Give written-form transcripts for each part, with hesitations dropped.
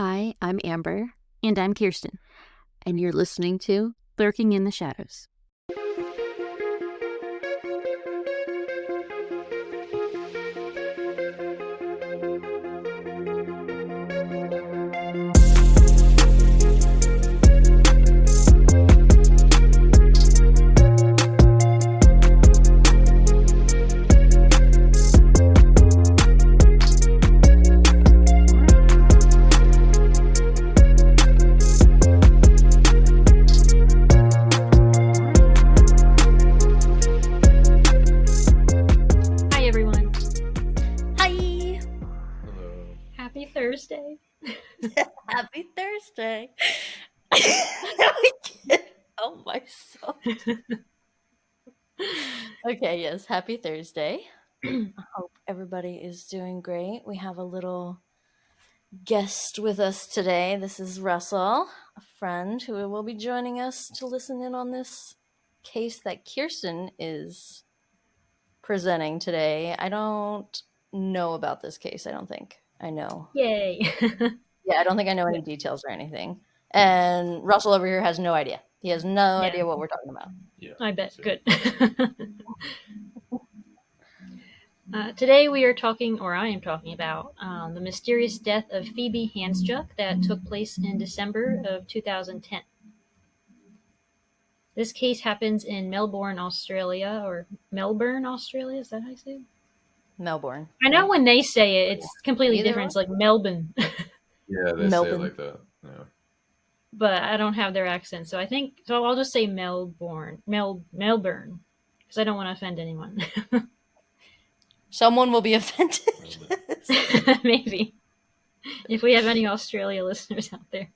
Hi, I'm Amber, And I'm Kirsten. and you're listening to Lurking in the Shadows. Hi, everyone. Hi! Hello. Happy Thursday. Happy Thursday! Oh my soul. Okay, yes, happy Thursday. I hope everybody is doing great. We have a little guest with us today. This is Russell, a friend who will be joining us to listen in on this case that Kirsten is presenting today. I don't know about this case, I don't think. I know. Yay. Yeah, I don't think I know any details or anything. And Russell over here has no idea. He has no Yeah. idea what we're talking about. Yeah. I bet. so- Good. Today we are talking, or I am talking about, the mysterious death of Phoebe Handsjuk that took place in December of 2010. This case happens in Melbourne, Australia, or Melbourne, Australia. Is that how you say it? Melbourne. I know when they say it, it's completely Either different. It's like Melbourne. Yeah, they say Melbourne. it like that. Yeah. But I don't have their accent, so I'll just say Melbourne, because I don't want to offend anyone. Someone will be offended. Maybe if we have any Australia listeners out there.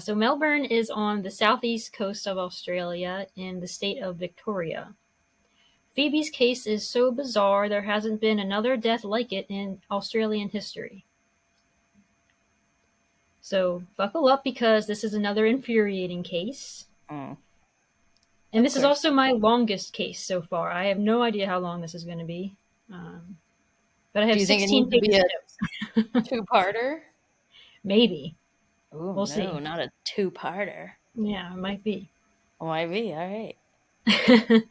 So Melbourne is on the southeast coast of Australia in the state of Victoria. Phoebe's case is so bizarre there hasn't been another death like it in Australian history. So buckle up because this is another infuriating case. Mm. And this is course. also my longest case so far. I have no idea how long this is going to be. But I have Do you think it 16 needs to be pages. a two-parter? Maybe. Ooh, We'll no, see. not a two-parter. Yeah, it might be. Might be, all right.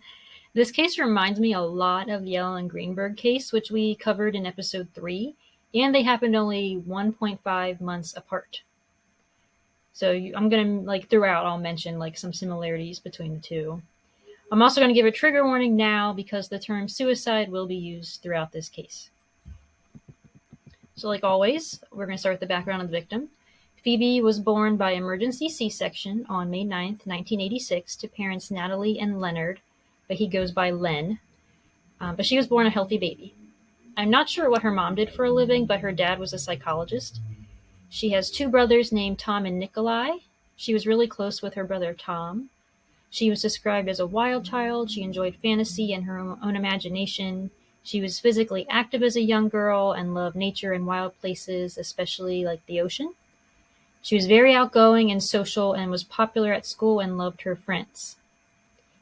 This case reminds me a lot of the Ellen Greenberg case, which we covered in episode 3, and they happened only 1.5 months apart. So I'm going to, throughout, I'll mention, some similarities between the two. I'm also going to give a trigger warning now because the term suicide will be used throughout this case. So like always, we're going to start with the background of the victim. Phoebe was born by emergency C-section on May 9th, 1986 to parents Natalie and Leonard, but he goes by Len. But she was born a healthy baby. I'm not sure what her mom did for a living, but her dad was a psychologist. She has 2 brothers named Tom and Nikolai. She was really close with her brother Tom. She was described as a wild child. She enjoyed fantasy and her own imagination. She was physically active as a young girl and loved nature and wild places, especially like the ocean. She was very outgoing and social and was popular at school and loved her friends.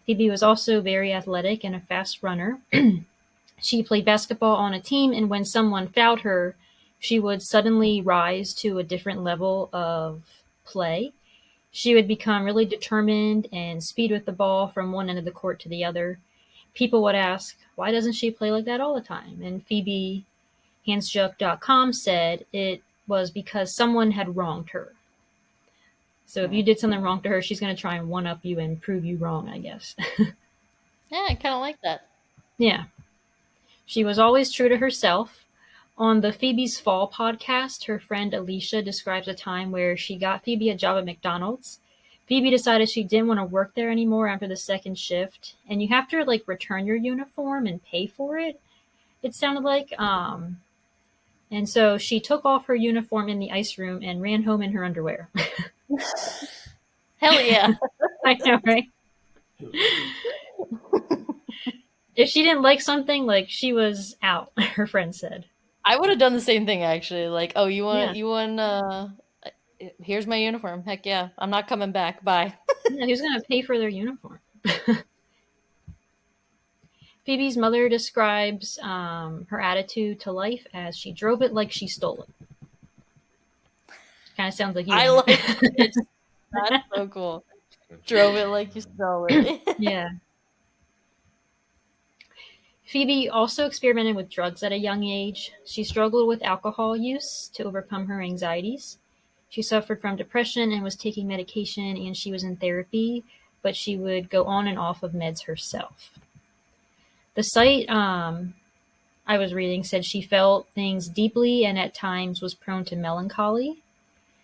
Phoebe was also very athletic and a fast runner. She played basketball on a team, and when someone fouled her, she would suddenly rise to a different level of play. She would become really determined and speed with the ball from one end of the court to the other. People would ask, why doesn't she play like that all the time? And Phoebe Handsjuk.com said it was because someone had wronged her. So if you did something wrong to her, she's going to try and one-up you and prove you wrong, I guess. Yeah, I kind of like that. Yeah. She was always true to herself. On the Phoebe's Fall podcast, her friend Alicia describes a time where she got Phoebe a job at McDonald's. Phoebe decided she didn't want to work there anymore after the second shift, and you have to return your uniform and pay for it, it sounded like. And so she took off her uniform in the ice room and ran home in her underwear. Hell yeah. I know, right? If she didn't like something, she was out, her friend said. I would have done the same thing, actually. Like, oh, you want, here's my uniform. Heck yeah. I'm not coming back. Bye. Yeah, who's going to pay for their uniform? Phoebe's mother describes her attitude to life as she drove it like she stole it. Kind of sounds like you. I Amber. like it. That's so cool. Drove it like you stole it. Yeah. Phoebe also experimented with drugs at a young age. She struggled with alcohol use to overcome her anxieties. She suffered from depression and was taking medication, and she was in therapy, but she would go on and off of meds herself. The site I was reading said she felt things deeply and at times was prone to melancholy.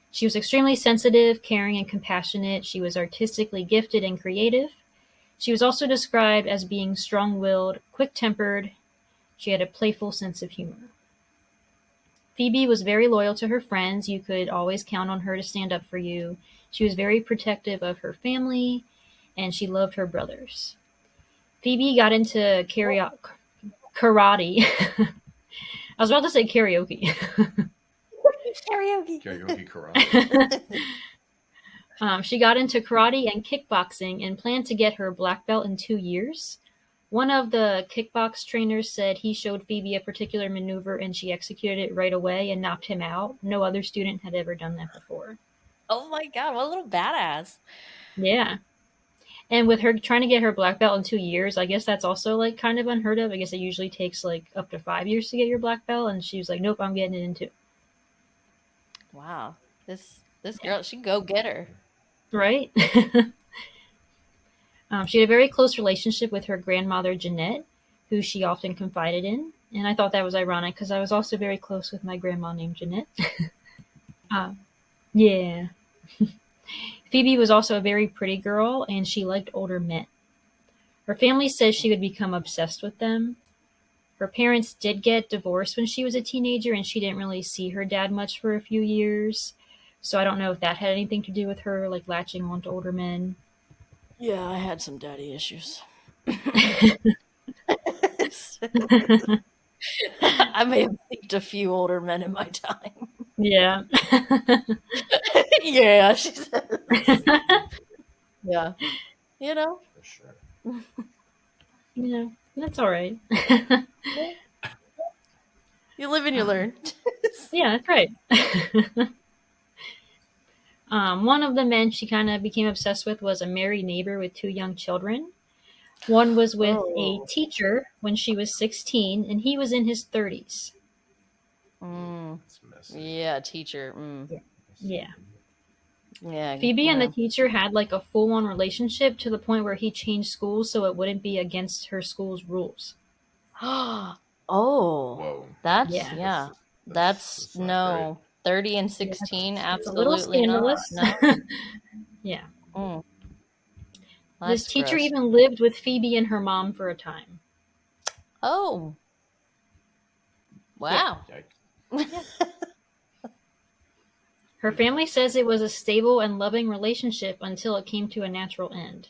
She was extremely sensitive, caring, and compassionate. She was artistically gifted and creative. She was also described as being strong-willed, quick-tempered. She had a playful sense of humor. Phoebe was very loyal to her friends. You could always count on her to stand up for you. She was very protective of her family, and she loved her brothers. Phoebe got into karate. I was about to say karaoke. Karaoke. Karaoke karate. She got into karate and kickboxing and planned to get her black belt in 2 years. One of the kickbox trainers said he showed Phoebe a particular maneuver and she executed it right away and knocked him out. No other student had ever done that before. Oh my god, what a little badass. Yeah. And with her trying to get her black belt in 2 years, I guess that's also like kind of unheard of. I guess it usually takes like up to 5 years to get your black belt, and she was like, "Nope, I'm getting it in 2." Wow. This girl, she go get her. Right? She had a very close relationship with her grandmother, Jeanette, who she often confided in. And I thought that was ironic because I was also very close with my grandma named Jeanette. Yeah. Phoebe was also a very pretty girl, and she liked older men. Her family says she would become obsessed with them. Her parents did get divorced when she was a teenager, and she didn't really see her dad much for a few years. So I don't know if that had anything to do with her, like, latching on to older men. Yeah, I had some daddy issues. I may have seen a few older men in my time. Yeah. Yeah, she says. Yeah. You know? For sure. That's all right. You live and you learn. Yeah, that's right. One of the men she kind of became obsessed with was a married neighbor with 2 young children. One was with a teacher when she was 16, and he was in his 30s. That's messy. Yeah, teacher. Yeah. Yeah. Phoebe and the teacher had like a full-on relationship to the point where he changed schools so it wouldn't be against her school's rules. Oh. Whoa. That's, Yeah. yeah. That's no. 30 and Yeah, 16, it's a little absolutely not. scandalous. No. Yeah. That's This teacher gross. even lived with Phoebe and her mom for a time. Oh. Wow. Yikes. Her family says it was a stable and loving relationship until it came to a natural end.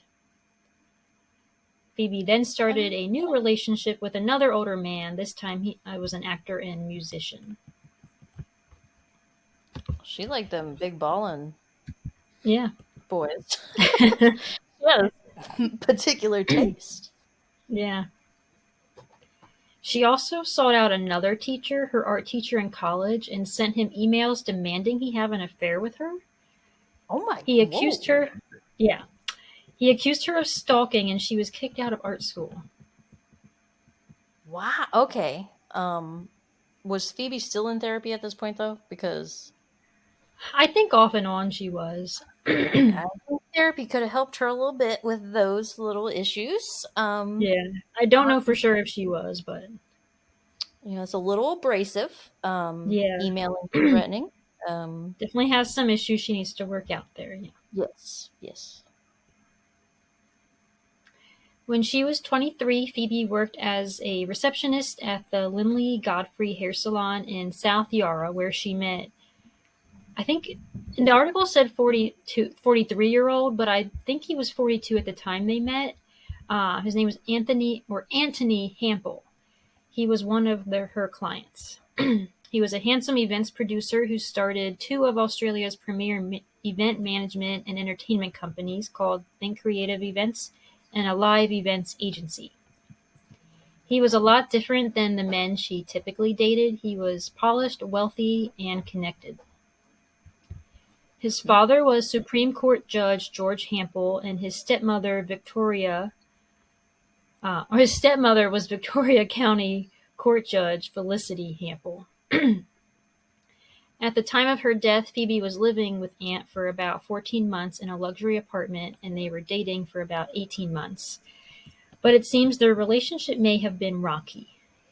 Phoebe then started a new relationship with another older man. This time he was an actor and musician. She liked them big ballin' Yeah. boys. Yes. Particular taste. Yeah. She also sought out another teacher, her art teacher in college, and sent him emails demanding he have an affair with her. Oh my! He accused her. Yeah. He accused her of stalking, and she was kicked out of art school. Wow. Okay. Was Phoebe still in therapy at this point, though? Because I think off and on she was. I think therapy could have helped her a little bit with those little issues. Yeah. I don't know for sure if she was, but it's a little abrasive. Yeah. Emailing, threatening. Definitely has some issues she needs to work out there. Yeah. Yes. When she was 23, Phoebe worked as a receptionist at the Lindley Godfrey hair salon in South Yarra, where she met, I think the article said 43-year-old, but I think he was 42 at the time they met. His name was Anthony Hample. He was one of her clients. He was a handsome events producer who started 2 of Australia's premier event management and entertainment companies called Think Creative Events and a live events agency. He was a lot different than the men she typically dated. He was polished, wealthy, and connected. His father was Supreme Court Judge George Hampel, and his stepmother was Victoria County Court Judge Felicity Hampel. At the time of her death, Phoebe was living with Aunt for about 14 months in a luxury apartment, and they were dating for about 18 months. But it seems their relationship may have been rocky.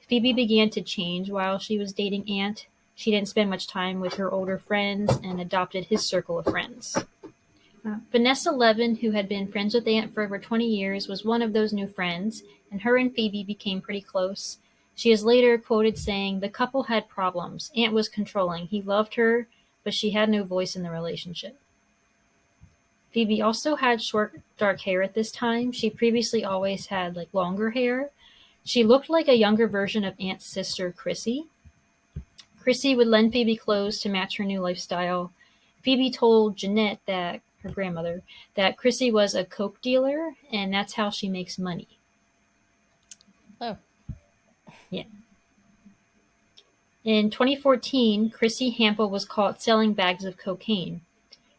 Phoebe began to change while she was dating Aunt. She didn't spend much time with her older friends and adopted his circle of friends. Vanessa Levin, who had been friends with Aunt for over 20 years, was one of those new friends, and her and Phoebe became pretty close. She is later quoted saying, "The couple had problems. Aunt was controlling. He loved her, but she had no voice in the relationship." Phoebe also had short, dark hair at this time. She previously always had longer hair. She looked like a younger version of Aunt's sister, Chrissy. Chrissy would lend Phoebe clothes to match her new lifestyle. Phoebe told Jeanette, her grandmother, that Chrissy was a coke dealer, and that's how she makes money. Oh. Yeah. In 2014, Chrissy Hampel was caught selling bags of cocaine.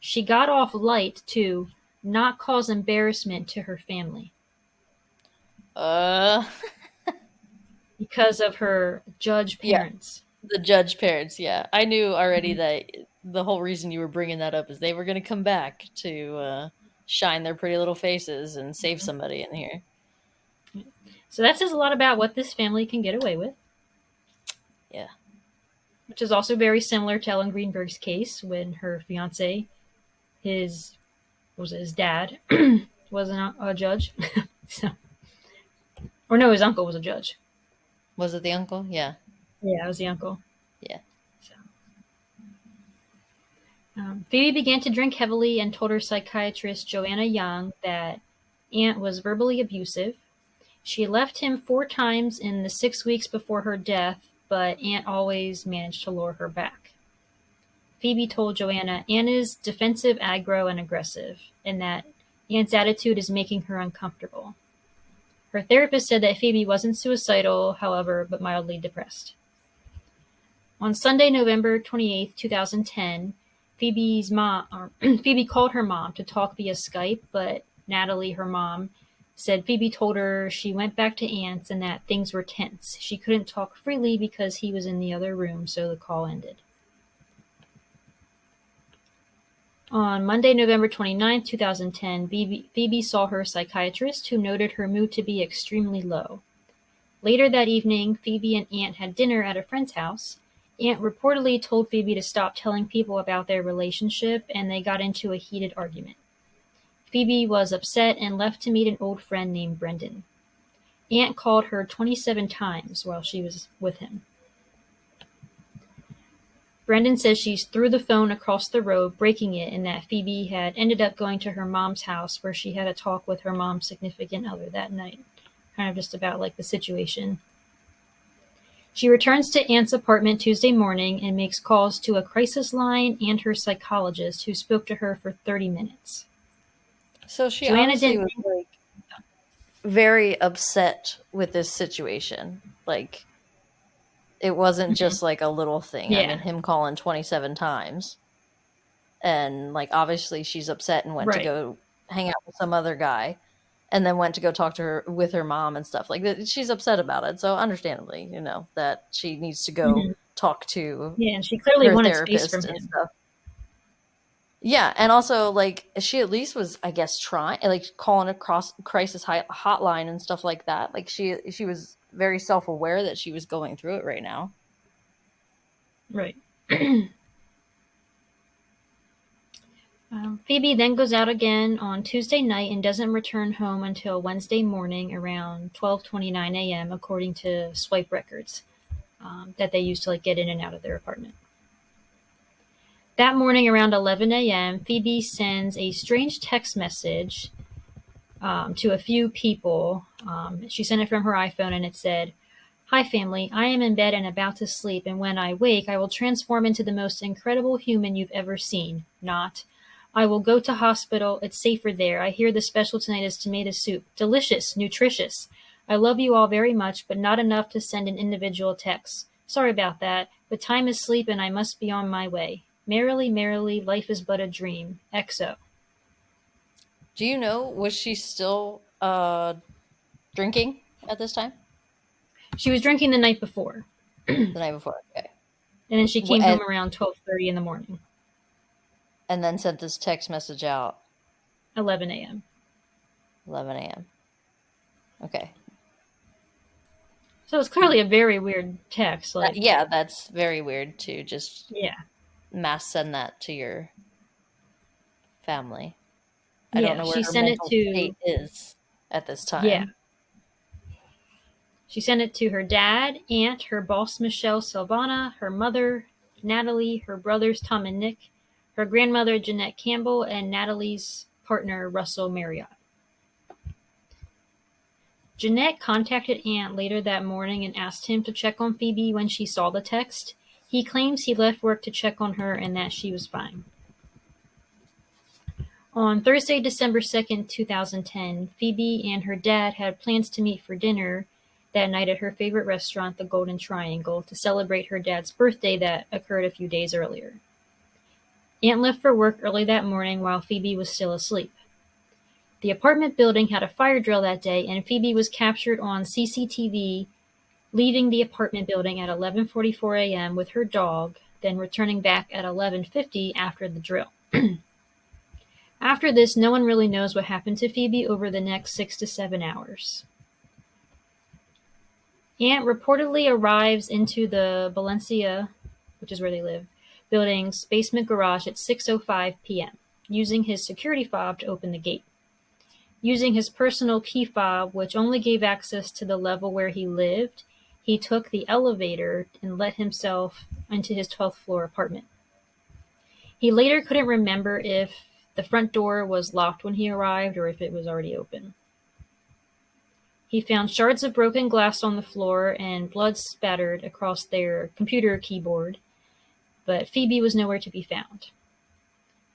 She got off light to not cause embarrassment to her family. Because of her judge parents. Yeah, the judge parents, yeah. I knew already that the whole reason you were bringing that up is they were going to come back to shine their pretty little faces and save somebody in here. So that says a lot about what this family can get away with. Yeah. Which is also very similar to Ellen Greenberg's case when her fiance, his dad, wasn't a judge. Or no, his uncle was a judge. Was it the uncle? Yeah. Yeah, it was the uncle. Yeah. Phoebe began to drink heavily and told her psychiatrist, Joanna Young, that Aunt was verbally abusive. She left him 4 times in the 6 weeks before her death, but Aunt always managed to lure her back. Phoebe told Joanna, Aunt is defensive, aggro, and aggressive, and that Aunt's attitude is making her uncomfortable. Her therapist said that Phoebe wasn't suicidal, however, but mildly depressed. On Sunday, November 28, 2010, Phoebe called her mom to talk via Skype, but Natalie, her mom, said Phoebe told her she went back to Aunt's and that things were tense. She couldn't talk freely because he was in the other room, so the call ended. On Monday, November 29, 2010, Phoebe saw her psychiatrist, who noted her mood to be extremely low. Later that evening, Phoebe and Aunt had dinner at a friend's house. Aunt reportedly told Phoebe to stop telling people about their relationship, and they got into a heated argument. Phoebe was upset and left to meet an old friend named Brendan. Aunt called her 27 times while she was with him. Brendan says she threw the phone across the road, breaking it, and that Phoebe had ended up going to her mom's house where she had a talk with her mom's significant other that night. Kind of just about the situation. She returns to Aunt's apartment Tuesday morning and makes calls to a crisis line and her psychologist, who spoke to her for 30 minutes. So she obviously was very upset with this situation. It wasn't just a little thing. Yeah. I mean, him calling 27 times. And obviously she's upset and went to go hang out with some other guy. And then went to go talk to her with her mom and stuff. She's upset about it. So understandably, that she needs to go talk to and she clearly wanted therapist space from and him. stuff. Yeah, and also she at least was, I guess, trying calling a crisis hotline and stuff like that. She was very self-aware that she was going through it right now. Right. Phoebe then goes out again on Tuesday night and doesn't return home until Wednesday morning around 12:29 a.m., according to swipe records that they used to get in and out of their apartment. That morning around 11 a.m., Phoebe sends a strange text message to a few people. She sent it from her iPhone, and it said, "Hi family, I am in bed and about to sleep, and when I wake, I will transform into the most incredible human you've ever seen. Not. I will go to hospital. It's safer there. I hear the special tonight is tomato soup. Delicious, nutritious. I love you all very much, but not enough to send an individual text. Sorry about that, but time is sleep and I must be on my way. Merrily, merrily, life is but a dream. XO. Do you know, was she still drinking at this time? She was drinking the night before. The night before, okay. And then she came home around 12:30 in the morning. And then sent this text message out. 11 a.m. 11 a.m. Okay. So it's clearly a very weird text. Like, yeah, that's very weird to just yeah, mass send that to your family. I yeah, don't know where she her sent it mental to state is at this time. Yeah. She sent it to her dad, aunt, her boss Michelle Silvana, her mother Natalie, her brothers Tom and Nick, her grandmother Jeanette Campbell, and Natalie's partner Russell Marriott. Jeanette contacted Aunt later that morning and asked him to check on Phoebe when she saw the text. He claims he left work to check on her and that she was fine. On Thursday, December 2nd, 2010, Phoebe and her dad had plans to meet for dinner that night at her favorite restaurant, the Golden Triangle, to celebrate her dad's birthday that occurred a few days earlier. Aunt left for work early that morning while Phoebe was still asleep. The apartment building had a fire drill that day, and Phoebe was captured on CCTV leaving the apartment building at 11:44 a.m. with her dog, then returning back at 11:50 after the drill. After this, no one really knows what happened to Phoebe over the next 6 to 7 hours. Aunt reportedly arrives into the Valencia, which is where they live, building's basement garage at 6:05 p.m., using his security fob to open the gate. Using his personal key fob, which only gave access to the level where he lived, he took the elevator and let himself into his 12th floor apartment. He later couldn't remember if the front door was locked when he arrived or if it was already open. He found shards of broken glass on the floor and blood spattered across their computer keyboard, but Phoebe was nowhere to be found.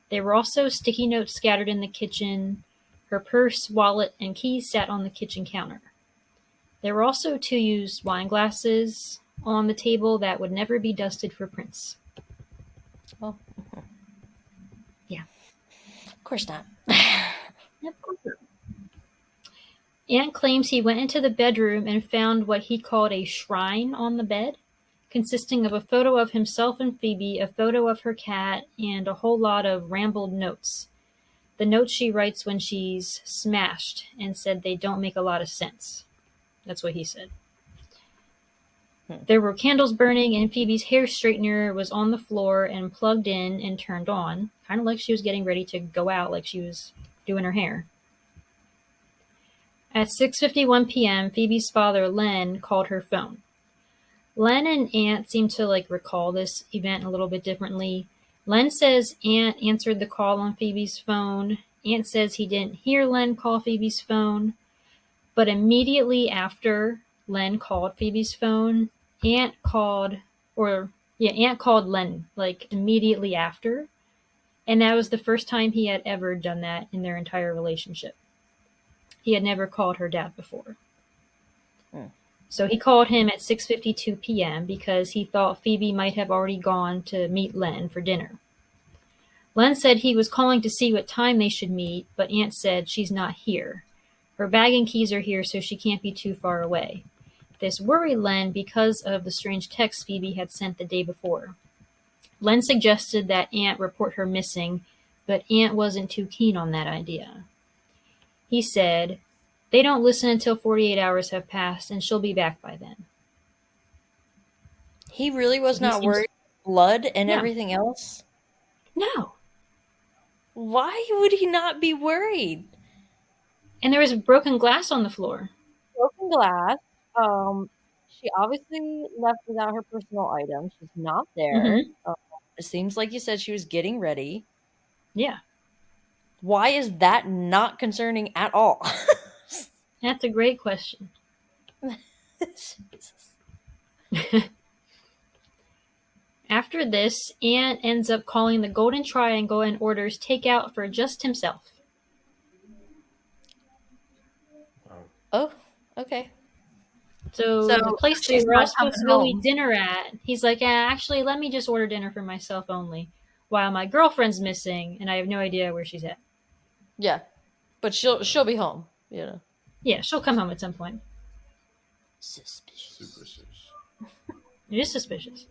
There were also sticky notes scattered in the kitchen. Her purse, wallet, and keys sat on the kitchen counter. There were also 2 used wine glasses on the table that would never be dusted for prints. Oh. Yeah. Of course not. Of course not. Aunt claims he went into the bedroom and found what he called a shrine on the bed, consisting of a photo of himself and Phoebe, a photo of her cat, and a whole lot of rambled notes. The notes she writes when she's smashed and said they don't make a lot of sense. That's what he said. There were candles burning, and Phoebe's hair straightener was on the floor and plugged in and turned on, kind of like she was getting ready to go out, like she was doing her hair. At 6:51 p.m., Phoebe's father, Len, called her phone. Len and Aunt seem to recall this event a little bit differently. Len says Aunt answered the call on Phoebe's phone. Aunt says he didn't hear Len call Phoebe's phone. But immediately after Len called Phoebe's phone, Aunt called Len, immediately after. And that was the first time he had ever done that in their entire relationship. He had never called her dad before. So he called him at 6:52 p.m. because he thought Phoebe might have already gone to meet Len for dinner. Len said he was calling to see what time they should meet, but Aunt said she's not here. Her bag and keys are here, so she can't be too far away. This worried Len because of the strange text Phoebe had sent the day before. Len suggested that Aunt report her missing, but Aunt wasn't too keen on that idea. He said, "They don't listen until 48 hours have passed, and she'll be back by then." He really was not worried about blood and everything else? No. Why would he not be worried? And there was broken glass on the floor. Broken glass. She obviously left without her personal items. She's not there. Mm-hmm. It seems like you said she was getting ready. Yeah. Why is that not concerning at all? That's a great question. After this, Aunt ends up calling the Golden Triangle and orders takeout for just himself. Oh, okay. So the place they were all supposed to go eat dinner at, he's like, actually, let me just order dinner for myself only. while my girlfriend's missing, and I have no idea where she's at. Yeah, but she'll be home. You know. Yeah, she'll come home at some point. Suspicious. It is suspicious.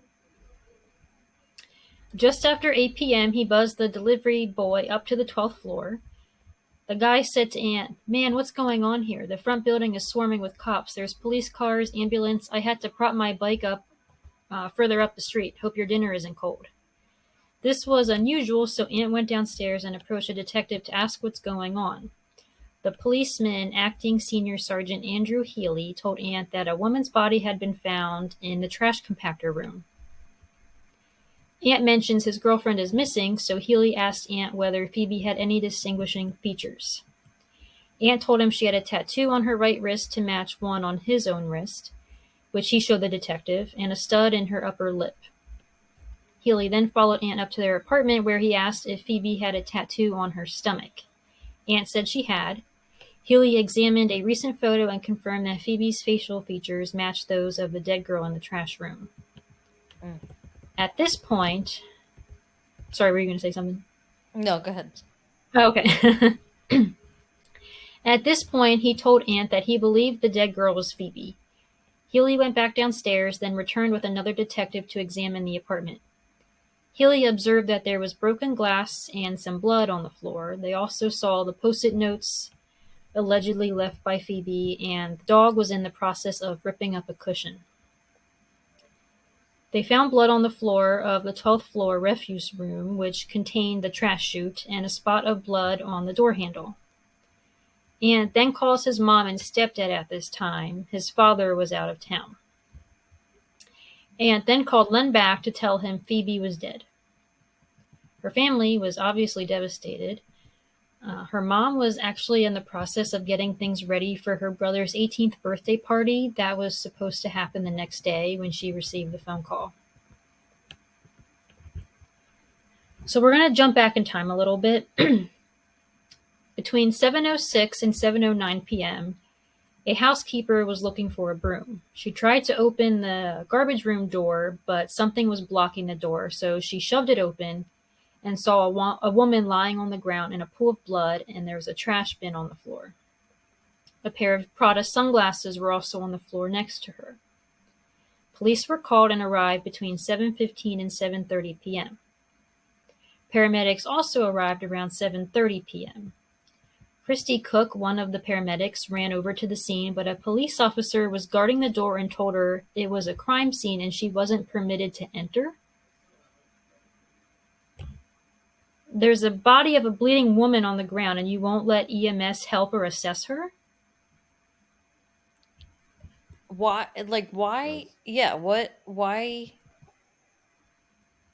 Just after 8 p.m., he buzzed the delivery boy up to the 12th floor. The guy said to Aunt, "Man, what's going on here? The front building is swarming with cops. There's police cars, ambulance. I had to prop my bike up further up the street. Hope your dinner isn't cold." This was unusual, so Aunt went downstairs and approached a detective to ask what's going on. The policeman, acting Senior Sergeant Andrew Healy, told Aunt that a woman's body had been found in the trash compactor room. Aunt mentions his girlfriend is missing, so Healy asked Aunt whether Phoebe had any distinguishing features. Aunt told him she had a tattoo on her right wrist to match one on his own wrist, which he showed the detective, and a stud in her upper lip. Healy then followed Aunt up to their apartment, where he asked if Phoebe had a tattoo on her stomach. Aunt said she had. Healy examined a recent photo and confirmed that Phoebe's facial features matched those of the dead girl in the trash room. At this point... Sorry, were you going to say something? No, go ahead. Oh, okay. At this point, he told Aunt that he believed the dead girl was Phoebe. Healy went back downstairs, then returned with another detective to examine the apartment. Healy observed that there was broken glass and some blood on the floor. They also saw the post-it notes allegedly left by Phoebe, and the dog was in the process of ripping up a cushion. They found blood on the floor of the 12th floor refuse room, which contained the trash chute, and a spot of blood on the door handle. Aunt then calls his mom and stepdad at this time. His father was out of town. Aunt then called Len back to tell him Phoebe was dead. Her family was obviously devastated. Her mom was actually in the process of getting things ready for her brother's 18th birthday party that was supposed to happen the next day when she received the phone call. So we're going to jump back in time a little bit. Between 7:06 and 7:09 p.m., a housekeeper was looking for a broom. She tried to open the garbage room door, but something was blocking the door, so she shoved it open and saw a woman lying on the ground in a pool of blood, and there was a trash bin on the floor. A pair of Prada sunglasses were also on the floor next to her. Police were called and arrived between 7:15 and 7:30 p.m. Paramedics also arrived around 7:30 p.m. Christy Cook, one of the paramedics, ran over to the scene, but a police officer was guarding the door and told her it was a crime scene and she wasn't permitted to enter. There's a body of a bleeding woman on the ground and you won't let EMS help or assess her? Why? Yeah, why?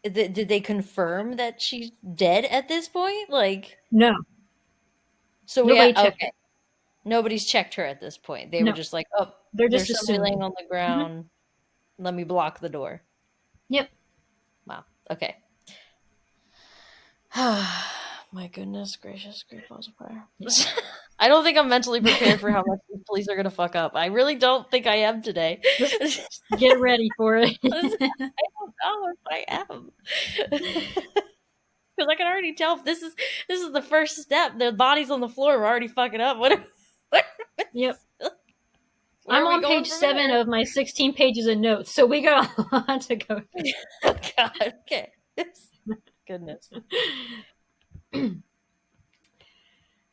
Did they confirm that she's dead at this point? No. So Nobody checked okay. Nobody's checked her at this point. They No. were just like, oh, They're there's just somebody assuming. laying on the ground. Mm-hmm. Let me block the door. Yep. Wow. Okay. My goodness gracious, great balls of fire. I don't think I'm mentally prepared for how much these police are gonna fuck up. I really don't think I am today. Just get ready for it. I don't know if I am. Because I can already tell if this is the first step. The bodies on the floor were already fucking up. Yep. I'm on page 7 of my 16 pages of notes, so we got a lot to go through. Oh, God, okay. Goodness.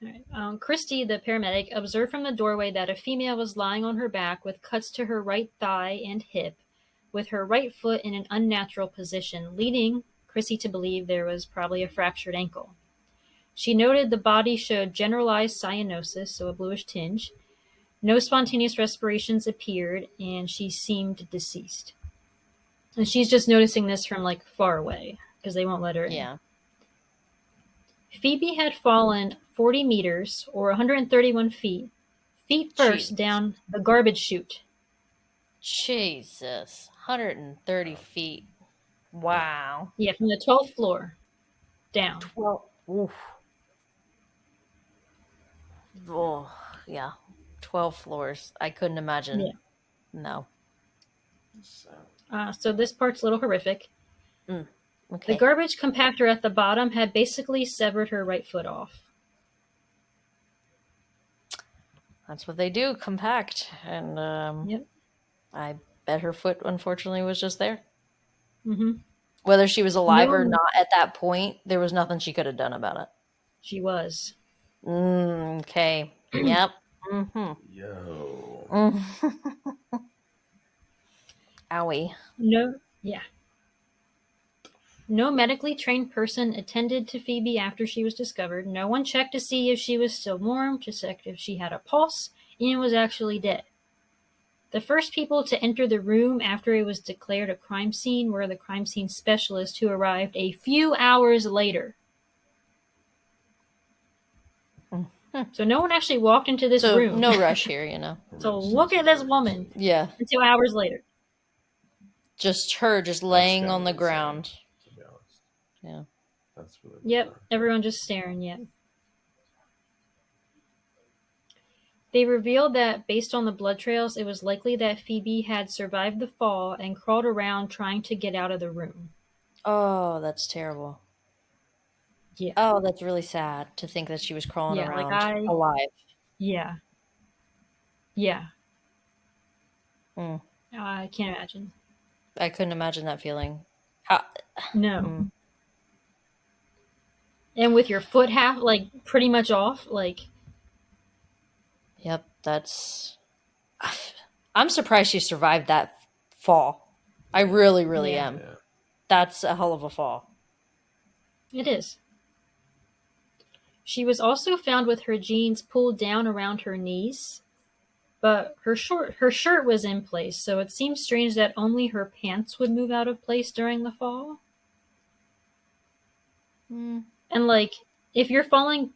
Right. Christy, the paramedic, observed from the doorway that a female was lying on her back with cuts to her right thigh and hip, with her right foot in an unnatural position, leading Christy to believe there was probably a fractured ankle. She noted the body showed generalized cyanosis, so a bluish tinge. No spontaneous respirations appeared, and she seemed deceased. And she's just noticing this from, far away, because they won't let her in. Yeah. Phoebe had fallen 40 meters, or 131 feet first down the garbage chute. Jesus. 130 feet. Wow. Yeah, from the 12th floor down. 12. Oof. Oh, yeah. 12 floors. I couldn't imagine. Yeah. No. So this part's a little horrific. Okay. The garbage compactor at the bottom had basically severed her right foot off. That's what they do, compact. And Yep. I bet her foot, unfortunately, was just there. Mm-hmm. Whether she was alive or No, not at that point, there was nothing she could have done about it. she was. Okay. Yep. Mm-hmm. Yo. Owie. No, yeah. No medically trained person attended to Phoebe after she was discovered. No one checked to see if she was still warm, to check if she had a pulse, and was actually dead. The first people to enter the room after it was declared a crime scene were the crime scene specialists who arrived a few hours later. So no one actually walked into this So room. no rush here, you know. So look at this woman Yeah. until hours later. Just her just laying on the ground. To be honest. Yeah. That's really Yep, bizarre. everyone just staring, yep. They revealed that, based on the blood trails, it was likely that Phoebe had survived the fall and crawled around trying to get out of the room. Oh, that's terrible. Yeah. Oh, that's really sad to think that she was crawling Yeah, like around alive. Yeah. Yeah. Mm. I can't imagine. I couldn't imagine that feeling. How? No. Mm. And with your foot half, like, pretty much off, like... Yep, that's... I'm surprised she survived that fall. I really, really am. Yeah. That's a hell of a fall. It is. She was also found with her jeans pulled down around her knees, but her shirt was in place, so it seems strange that only her pants would move out of place during the fall. Mm. And, like, if you're falling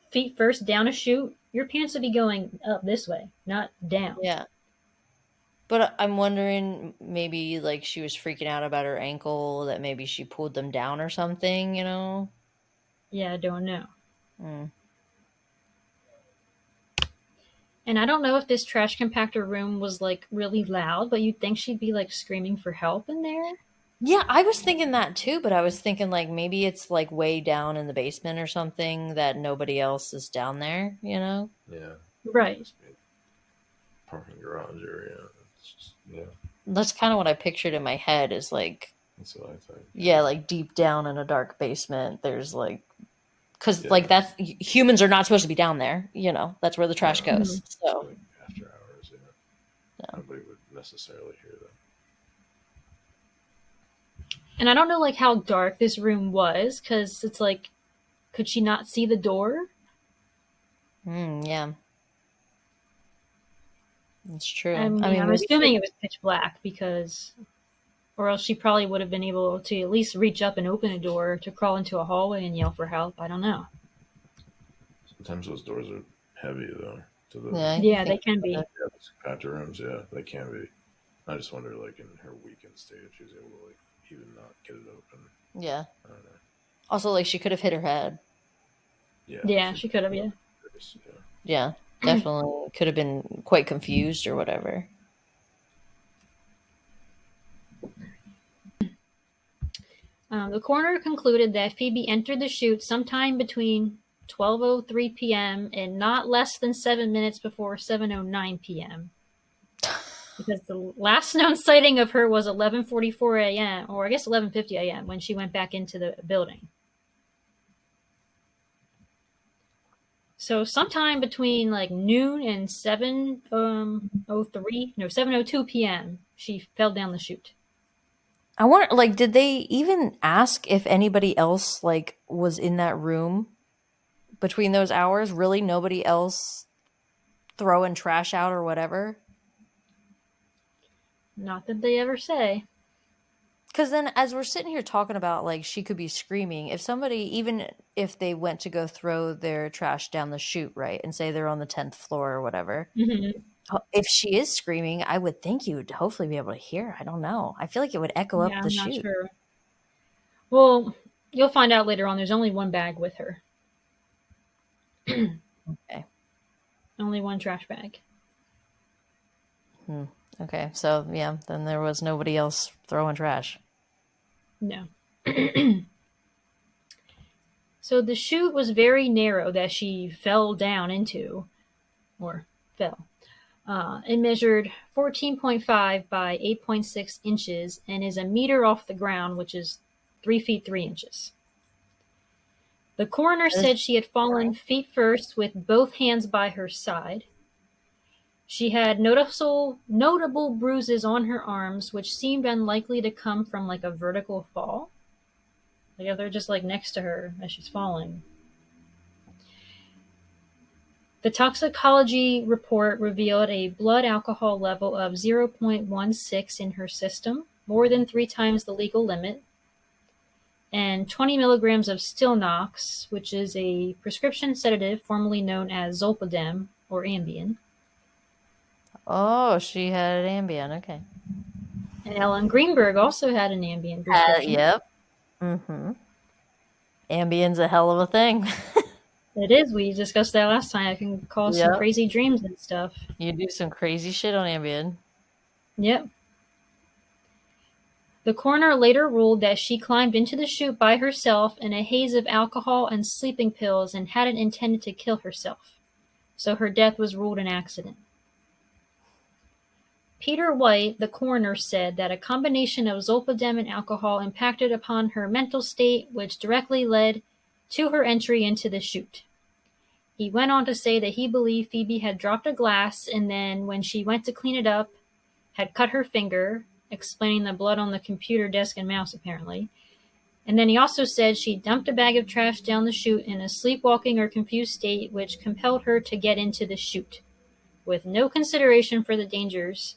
feet first down a chute, your pants would be going up this way, not down. Yeah. But I'm wondering, maybe, like, she was freaking out about her ankle, that maybe she pulled them down or something, you know? Yeah, I don't know. Mm. And I don't know if this trash compactor room was, like, really loud, but you'd think she'd be, like, screaming for help in there. Yeah, I was thinking that too, but I was thinking, like, maybe it's, like, way down in the basement or something that nobody else is down there, you know? Yeah. Right. Parking garage area. It's just, yeah. That's kind of what I pictured in my head, is, like... That's what I think. Yeah, like, deep down in a dark basement, there's, like... Because, Yeah. like, that's... Humans are not supposed to be down there, you know? That's where the trash No. goes, so... Like after hours, yeah. Nobody would necessarily hear that. And I don't know, like, how dark this room was, because it's like, could she not see the door? Yeah. That's true. I mean, I'm assuming it was pitch black, because... Or else she probably would have been able to at least reach up and open a door to crawl into a hallway and yell for help. I don't know. Sometimes those doors are heavy, though. To the, yeah, they can be. Yeah, those compactor rooms, yeah, they can be. I just wonder, like, in her weakened state, if she was able to, like, even not get it open. Yeah. I don't know. Also, like, she could have hit her head. Yeah, she could have, yeah. Yeah, definitely could have been quite confused or whatever. The coroner concluded that Phoebe entered the chute sometime between 12:03 p.m. and not less than 7 minutes before 7:09 p.m. Because the last known sighting of her was 11:44 a.m., or I guess 11:50 a.m. when she went back into the building. So sometime between like noon and 7:02 p.m. she fell down the chute. I wonder, like, did they even ask if anybody else, like, was in that room between those hours? Really, nobody else throwing trash out or whatever? Not that they ever say. Because then, as we're sitting here talking about, like, she could be screaming, if somebody, even if they went to go throw their trash down the chute, right, and say they're on the 10th floor or whatever, if she is screaming, I would think you would hopefully be able to hear. I don't know. I feel like it would echo up the chute. I'm not sure. Well, you'll find out later on. There's only one bag with her. Okay. Only one trash bag. Okay, so yeah, then there was nobody else throwing trash. No. So the chute was very narrow that she fell down into, or fell. It measured 14.5 by 8.6 inches and is a meter off the ground, which is 3 feet 3 inches. The coroner said she had fallen feet first with both hands by her side. She had notable bruises on her arms, which seemed unlikely to come from like a vertical fall. Like they're just like next to her as she's falling. The toxicology report revealed a blood alcohol level of 0.16 in her system, more than 3 times the legal limit, and 20 milligrams of Stilnox, which is a prescription sedative formerly known as Zolpidem or Ambien. Oh, she had an Ambien. Okay. And Ellen Greenberg also had an Ambien prescription. Yep. Mm-hmm. Ambien's a hell of a thing. It is. We discussed that last time. It can cause some crazy dreams and stuff. You do some crazy shit on Ambien. Yep. The coroner later ruled that she climbed into the chute by herself in a haze of alcohol and sleeping pills and hadn't intended to kill herself. So her death was ruled an accident. Peter White, the coroner, said that a combination of Zolpidem and alcohol impacted upon her mental state, which directly led to her entry into the chute. He went on to say that he believed Phoebe had dropped a glass and then, when she went to clean it up, had cut her finger, explaining the blood on the computer desk and mouse, apparently. And then he also said she dumped a bag of trash down the chute in a sleepwalking or confused state, which compelled her to get into the chute, with no consideration for the dangers,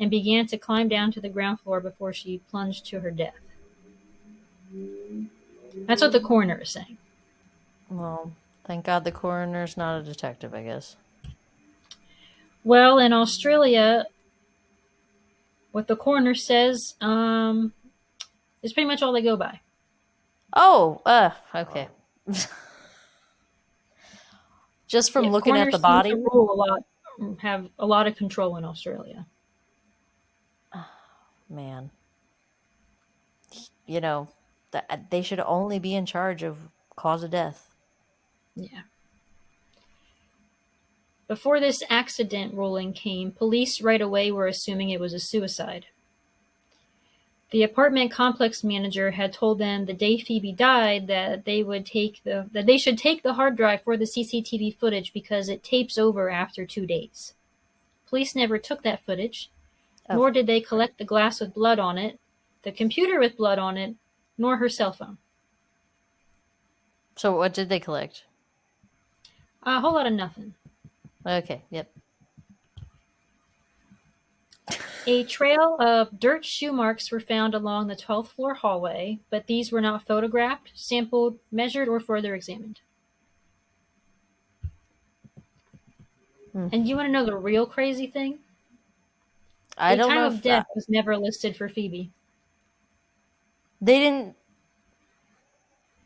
and began to climb down to the ground floor before she plunged to her death. That's what the coroner is saying. Well, thank God the coroner's not a detective, I guess. Well, in Australia, what the coroner says is pretty much all they go by. Oh, okay. Just from looking at the body? Have a lot of control in Australia. Man. You know, they should only be in charge of cause of death. Yeah. Before this accident ruling came, police right away were assuming it was a suicide. The apartment complex manager had told them the day Phoebe died that they should take the hard drive for the CCTV footage because it tapes over after 2 days. Police never took that footage, nor did they collect the glass with blood on it, the computer with blood on it, nor her cell phone. So what did they collect? A whole lot of nothing. Okay, yep. A trail of dirt shoe marks were found along the 12th floor hallway, but these were not photographed, sampled, measured, or further examined. And you want to know the real crazy thing? I don't know. The time of death was never listed for Phoebe. They didn't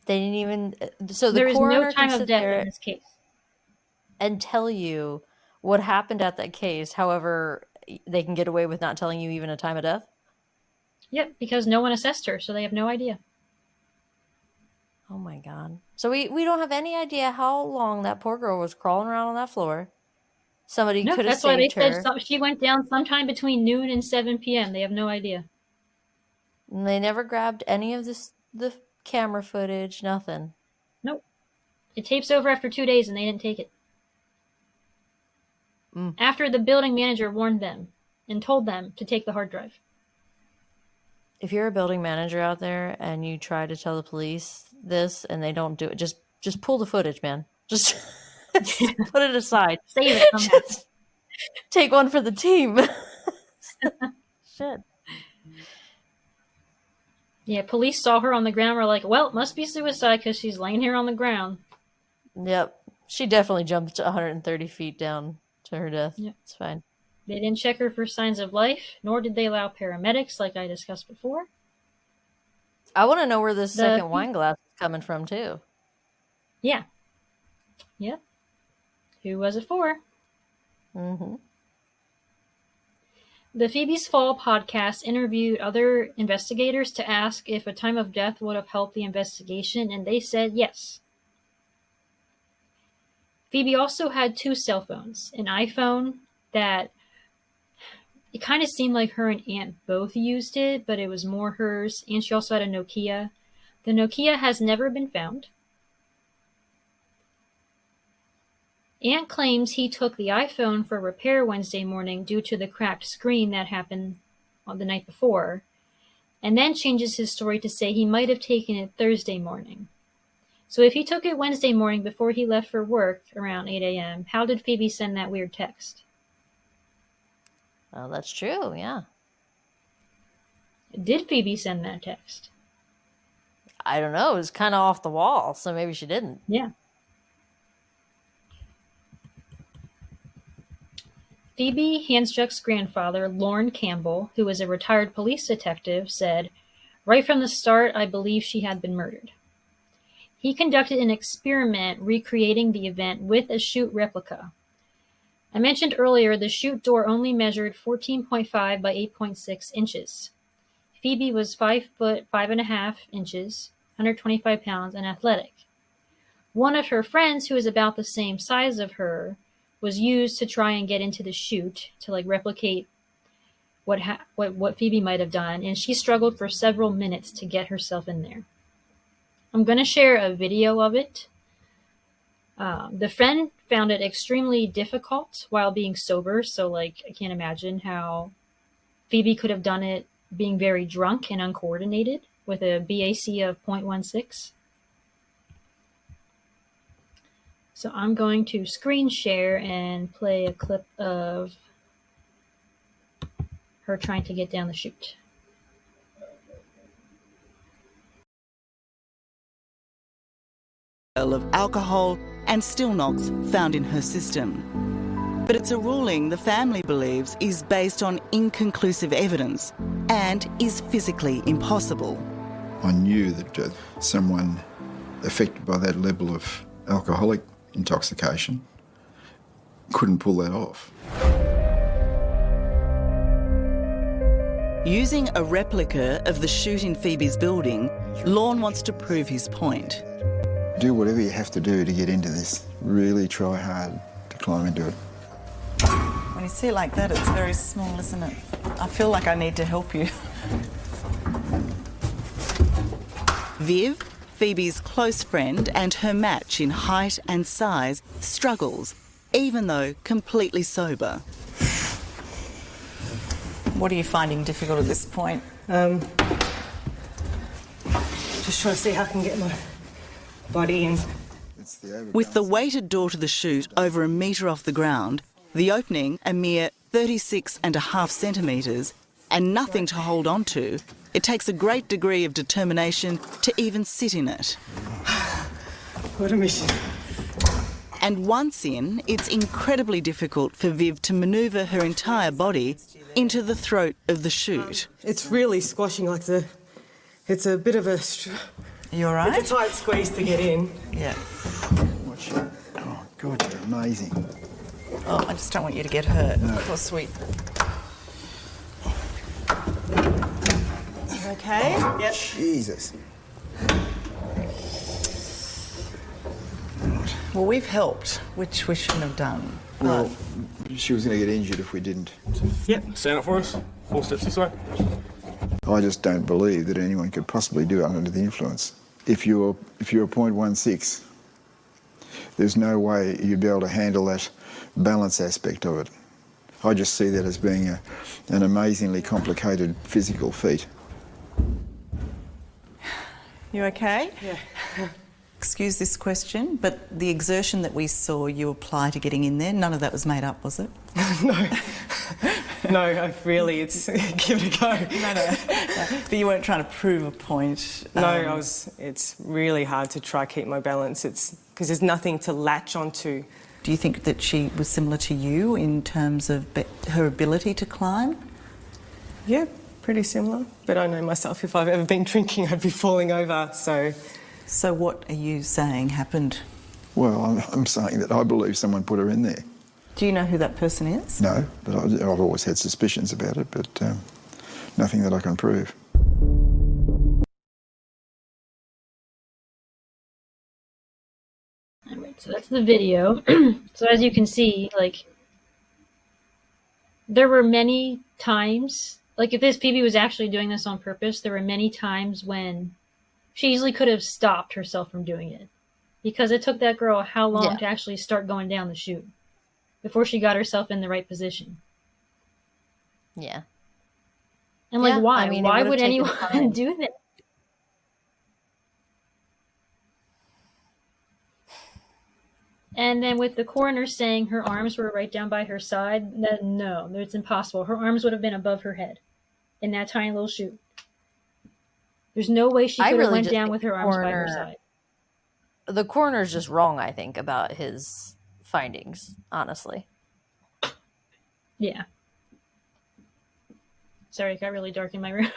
even. So the there is coroner no time of death in this case. And tell you what happened at that case. However, they can get away with not telling you even a time of death? Yep, because no one assessed her, so they have no idea. Oh my God. So we don't have any idea how long that poor girl was crawling around on that floor. Somebody could have saved her. That's why they said she went down sometime between noon and 7 p.m. They have no idea. And they never grabbed any of the camera footage, nothing. Nope. It tapes over after 2 days and they didn't take it. After the building manager warned them and told them to take the hard drive. If you're a building manager out there and you try to tell the police this and they don't do it, just pull the footage, man. Just put it aside. Save it somehow. Just take one for the team. Shit. Yeah, police saw her on the ground. Were like, well, it must be suicide because she's laying here on the ground. Yep. She definitely jumped 130 feet down to her death. Yep. It's fine. They didn't check her for signs of life, nor did they allow paramedics, like I discussed before. I want to know where this second wine glass is coming from, too. Yeah. Yep. Who was it for? Mm-hmm. The Phoebe's Fall podcast interviewed other investigators to ask if a time of death would have helped the investigation, and they said yes. Phoebe also had 2 cell phones, an iPhone that it kind of seemed like her and Aunt both used it, but it was more hers, and she also had a Nokia. The Nokia has never been found. Aunt claims he took the iPhone for repair Wednesday morning due to the cracked screen that happened on the night before, and then changes his story to say he might have taken it Thursday morning. So if he took it Wednesday morning before he left for work around 8 a.m., how did Phoebe send that weird text? Well, that's true, yeah. Did Phoebe send that text? I don't know. It was kind of off the wall, so maybe she didn't. Yeah. Phoebe Handsjuk's grandfather, Lorne Campbell, who was a retired police detective, said, "Right from the start, I believed she had been murdered." He conducted an experiment recreating the event with a chute replica. I mentioned earlier the chute door only measured 14.5 by 8.6 inches. Phoebe was 5 foot 5.5 inches, 125 pounds, and athletic. One of her friends, who is about the same size of her, was used to try and get into the chute to replicate what Phoebe might have done, and she struggled for several minutes to get herself in there. I'm going to share a video of it. The friend found it extremely difficult while being sober, so I can't imagine how Phoebe could have done it being very drunk and uncoordinated with a BAC of 0.16. So I'm going to screen share and play a clip of her trying to get down the chute. Of alcohol and Stilnox found in her system. But it's a ruling the family believes is based on inconclusive evidence and is physically impossible. I knew that someone affected by that level of alcoholic intoxication couldn't pull that off. Using a replica of the chute in Phoebe's building, Lorne wants to prove his point. Do whatever you have to do to get into this. Really try hard to climb into it. When you see it like that, it's very small, isn't it? I feel like I need to help you. Viv, Phoebe's close friend and her match in height and size, struggles, even though completely sober. What are you finding difficult at this point? Just trying to see how I can get my body in. With the weighted door to the chute over a metre off the ground, the opening a mere 36.5 centimetres, and nothing to hold on to, it takes a great degree of determination to even sit in it. What a mission. And once in, it's incredibly difficult for Viv to manoeuvre her entire body into the throat of the chute. It's really squashing, it's a bit of a... Are you all right? It's a tight squeeze to get in. Yeah. Watch it. Oh, God, you're amazing. Oh, I just don't want you to get hurt. No. Poor sweet. You okay? Oh, Yep. Jesus. Well, we've helped, which we shouldn't have done. Well, she was going to get injured if we didn't. Yep. Stand up for us. 4 steps this way. I just don't believe that anyone could possibly do it under the influence. If you're 0.16, there's no way you'd be able to handle that balance aspect of it. I just see that as being an amazingly complicated physical feat. You okay? Yeah. Excuse this question, but the exertion that we saw you apply to getting in there, none of that was made up, was it? No, it's give it a go. No. But you weren't trying to prove a point. No, it's really hard to try keep my balance. It's because there's nothing to latch onto. Do you think that she was similar to you in terms of her ability to climb? Yeah, pretty similar. But I know myself, if I've ever been drinking, I'd be falling over, so... So what are you saying happened? Well, I'm saying that I believe someone put her in there. Do you know who that person is? No, but I've always had suspicions about it, but nothing that I can prove. Alright, so that's the video. So as you can see, like, there were many times, like if this Phoebe was actually doing this on purpose, there were many times when she easily could have stopped herself from doing it. Because it took that girl how long to actually start going down the chute before she got herself in the right position. Yeah. And like, why? I mean, why would anyone do that? And then with the coroner saying her arms were right down by her side, no, it's impossible. Her arms would have been above her head in that tiny little chute. There's no way she could have went down with her arms by her side. The coroner's just wrong, I think, about his findings, honestly. Yeah. Sorry, it got really dark in my room.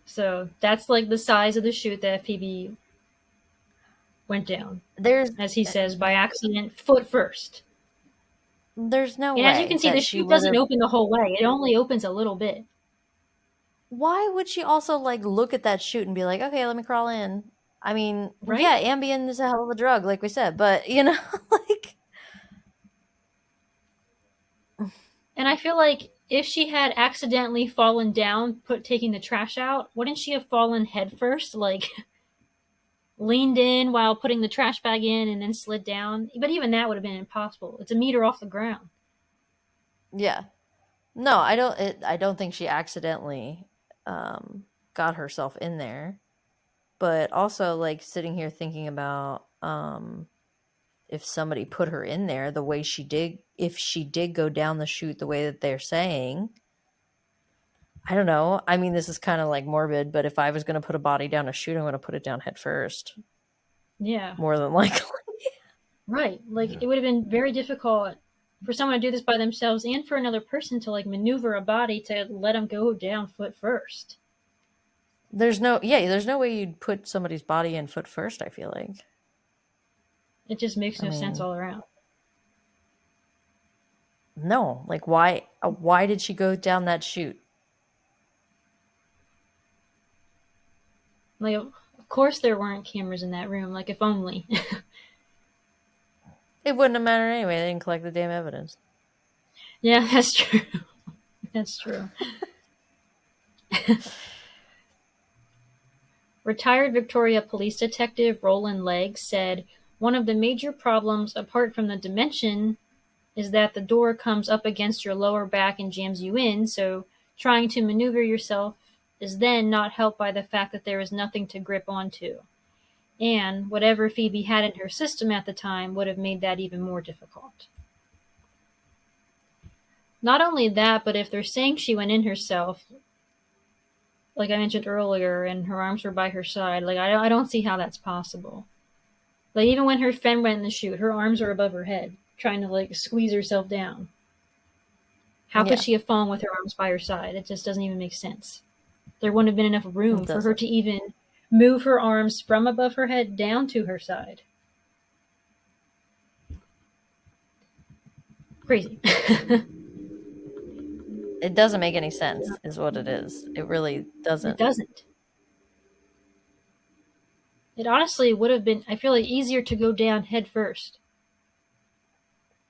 So that's like the size of the chute that Phoebe went down. There's, as he says, by accident, foot first. There's no way. And as you can see, the chute doesn't open the whole way. It only opens a little bit. Why would she also like look at that chute and be like, okay, let me crawl in? I mean, right? Yeah, Ambien is a hell of a drug, like we said, but you know, like. And I feel like if she had accidentally fallen down, taking the trash out, wouldn't she have fallen head first, like leaned in while putting the trash bag in and then slid down? But even that would have been impossible. It's a meter off the ground. Yeah. No, I don't think she accidentally got herself in there. But also, like, sitting here thinking about if somebody put her in there the way she did, if she did go down the chute the way that they're saying, I don't know. I mean, this is kind of like morbid, but if I was going to put a body down a chute, I'm going to put it down head first. Yeah. More than likely. Right. Like, it would have been very difficult for someone to do this by themselves and for another person to, like, maneuver a body to let them go down foot first. There's no way you'd put somebody's body in foot first, I feel like. It just makes no sense all around. No, like why did she go down that chute? Like, of course there weren't cameras in that room, like if only. It wouldn't have mattered anyway, they didn't collect the damn evidence. Yeah, that's true. That's true. Retired Victoria Police Detective Roland Legg said, "One of the major problems, apart from the dimension, is that the door comes up against your lower back and jams you in, so trying to maneuver yourself is then not helped by the fact that there is nothing to grip onto. And whatever Phoebe had in her system at the time would have made that even more difficult." Not only that, but if they're saying she went in herself, like I mentioned earlier, and her arms were by her side, like I don't see how that's possible. Like even when her friend went in the chute, her arms were above her head, trying to like squeeze herself down. How could she have fallen with her arms by her side? It just doesn't even make sense. There wouldn't have been enough room for her to even move her arms from above her head down to her side. Crazy. It doesn't make any sense, is what it is. It really doesn't. It doesn't. It honestly would have been, I feel like, easier to go down head first.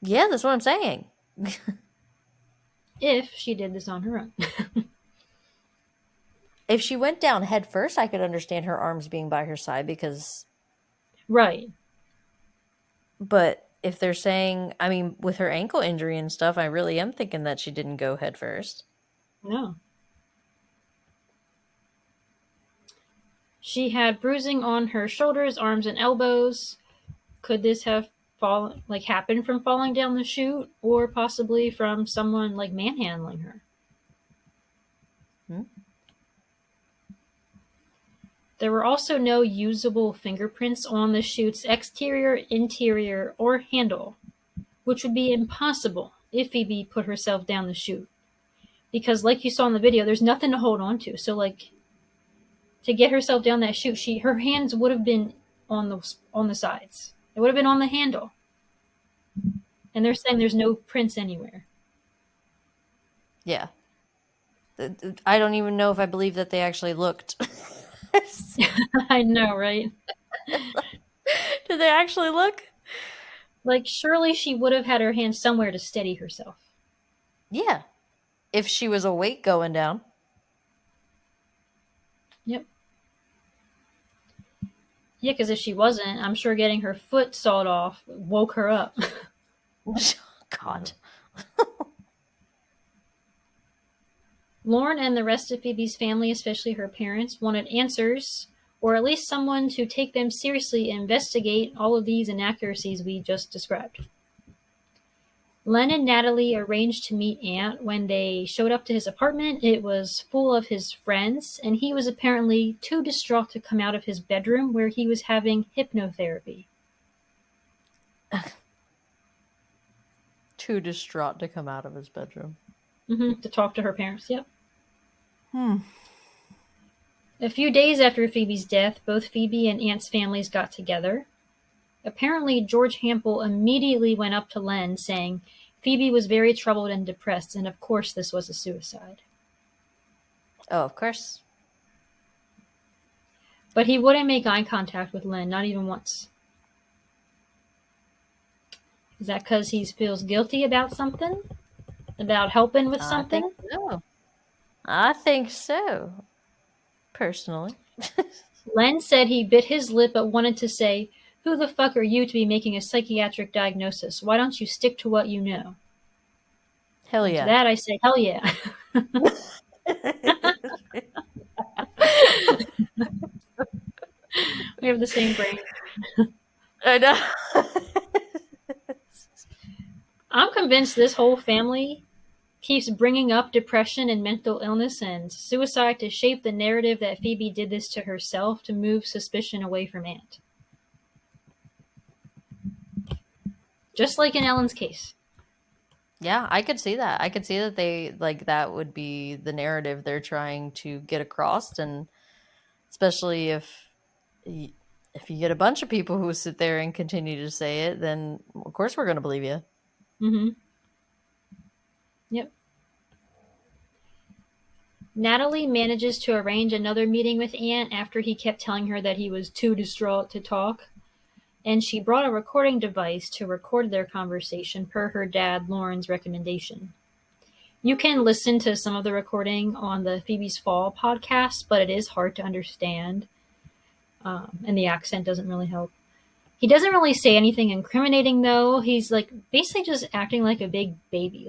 Yeah, that's what I'm saying. If she did this on her own. If she went down head first, I could understand her arms being by her side because... Right. But if they're saying, I mean, with her ankle injury and stuff, I really am thinking that she didn't go head first. No. She had bruising on her shoulders, arms, and elbows. Could this have happened from falling down the chute, or possibly from someone like manhandling her? There were also no usable fingerprints on the chute's exterior, interior, or handle, which would be impossible if Phoebe put herself down the chute. Because like you saw in the video, there's nothing to hold on to. So like, to get herself down that chute, her hands would have been on the sides. It would have been on the handle. And they're saying there's no prints anywhere. Yeah. I don't even know if I believe that they actually looked. I know, right? Did they actually look? Like, surely she would have had her hand somewhere to steady herself. Yeah. If she was awake going down. Yep. Yeah, because if she wasn't, I'm sure getting her foot sawed off woke her up. God. Lauren and the rest of Phoebe's family, especially her parents, wanted answers, or at least someone to take them seriously and investigate all of these inaccuracies we just described. Len and Natalie arranged to meet Ant. When they showed up to his apartment, it was full of his friends, and he was apparently too distraught to come out of his bedroom where he was having hypnotherapy. Too distraught to come out of his bedroom. To talk to her parents, yep. A few days after Phoebe's death, both Phoebe and Ant's families got together. Apparently, George Hampel immediately went up to Len, saying Phoebe was very troubled and depressed, and of course this was a suicide. Oh, of course. But he wouldn't make eye contact with Len, not even once. Is that because he feels guilty about something? About helping with something? I think so. Personally. Len said he bit his lip but wanted to say, "Who the fuck are you to be making a psychiatric diagnosis? Why don't you stick to what you know?" Hell And yeah. to that I say, hell yeah. We have the same brain. I know. I'm convinced this whole family keeps bringing up depression and mental illness and suicide to shape the narrative that Phoebe did this to herself to move suspicion away from Ant. Just like in Ellen's case. Yeah, I could see that. I could see that they that would be the narrative they're trying to get across, and especially if you get a bunch of people who sit there and continue to say it, then of course we're going to believe you. Yep. Natalie manages to arrange another meeting with Ant after he kept telling her that he was too distraught to talk, and she brought a recording device to record their conversation per her dad Lauren's recommendation. You can listen to some of the recording on the Phoebe's Fall podcast, but it is hard to understand, and the accent doesn't really help. He doesn't really say anything incriminating, though. He's basically just acting like a big baby.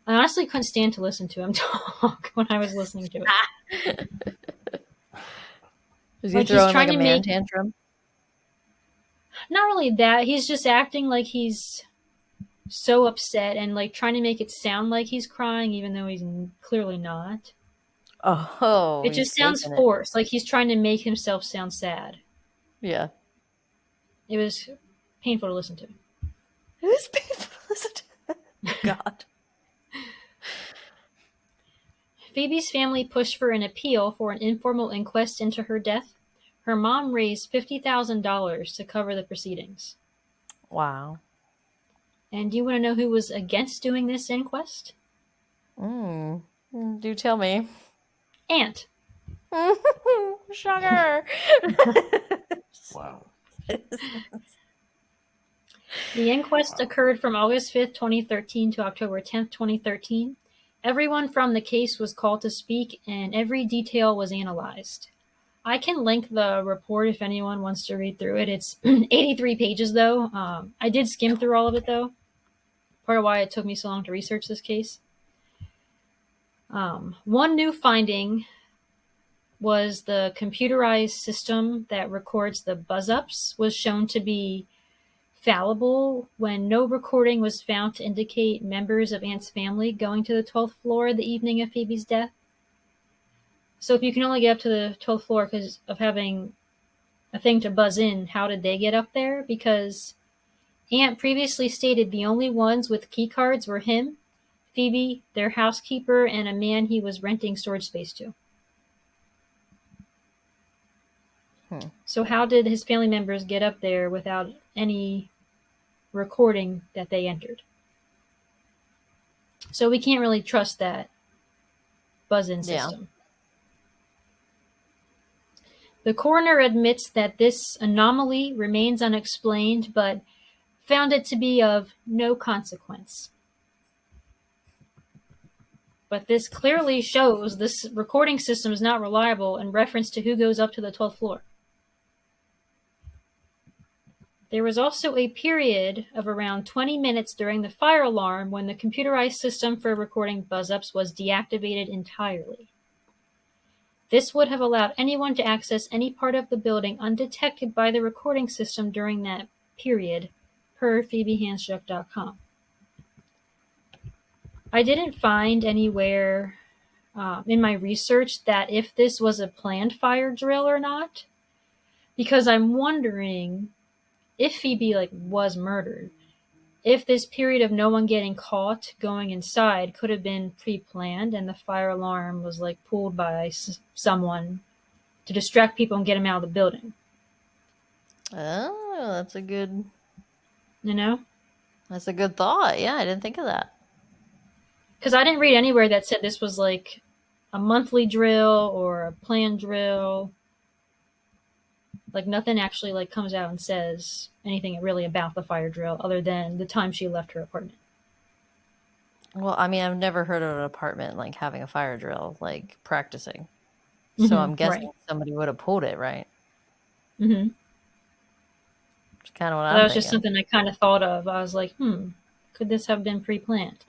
I honestly couldn't stand to listen to him talk when I was listening to it. Is he throwing a man tantrum? Not really that. He's just acting like he's so upset and trying to make it sound like he's crying, even though he's clearly not. Oh, it just sounds forced. Like he's trying to make himself sound sad. Yeah. It was painful to listen to. It was painful to listen to. God. Phoebe's family pushed for an appeal for an informal inquest into her death. Her mom raised $50,000 to cover the proceedings. Wow. And do you want to know who was against doing this inquest? Do tell me. Ant. Sugar. Wow. The inquest occurred from August 5th, 2013 to October 10th, 2013. Everyone from the case was called to speak, and every detail was analyzed. I can link the report if anyone wants to read through it. It's 83 pages, though. I did skim through all of it, though. Part of why it took me so long to research this case. One new finding was the computerized system that records the buzz-ups was shown to be fallible when no recording was found to indicate members of Ant's family going to the 12th floor the evening of Phoebe's death. So if you can only get up to the 12th floor because of having a thing to buzz in, how did they get up there? Because Ant previously stated the only ones with key cards were him, Phoebe, their housekeeper, and a man he was renting storage space to. So how did his family members get up there without any recording that they entered? So we can't really trust that buzz-in system. The coroner admits that this anomaly remains unexplained, but found it to be of no consequence. But this clearly shows this recording system is not reliable in reference to who goes up to the 12th floor. There was also a period of around 20 minutes during the fire alarm when the computerized system for recording buzz-ups was deactivated entirely. This would have allowed anyone to access any part of the building undetected by the recording system during that period, per PheobeHandsjuk.com. I didn't find anywhere in my research that if this was a planned fire drill or not, because I'm wondering if Phoebe was murdered, if this period of no one getting caught going inside could have been pre-planned and the fire alarm was pulled by someone to distract people and get them out of the building. Oh, that's a good... That's a good thought. Yeah, I didn't think of that. Because I didn't read anywhere that said this was a monthly drill or a planned drill. Nothing actually comes out and says anything really about the fire drill other than the time she left her apartment. Well, I mean, I've never heard of an apartment having a fire drill, practicing. So I'm guessing somebody would have pulled it, right? Mm-hmm. It's kind of what I'm thinking. That was thinking. just something I kind of thought of. I was like, could this have been pre-planned?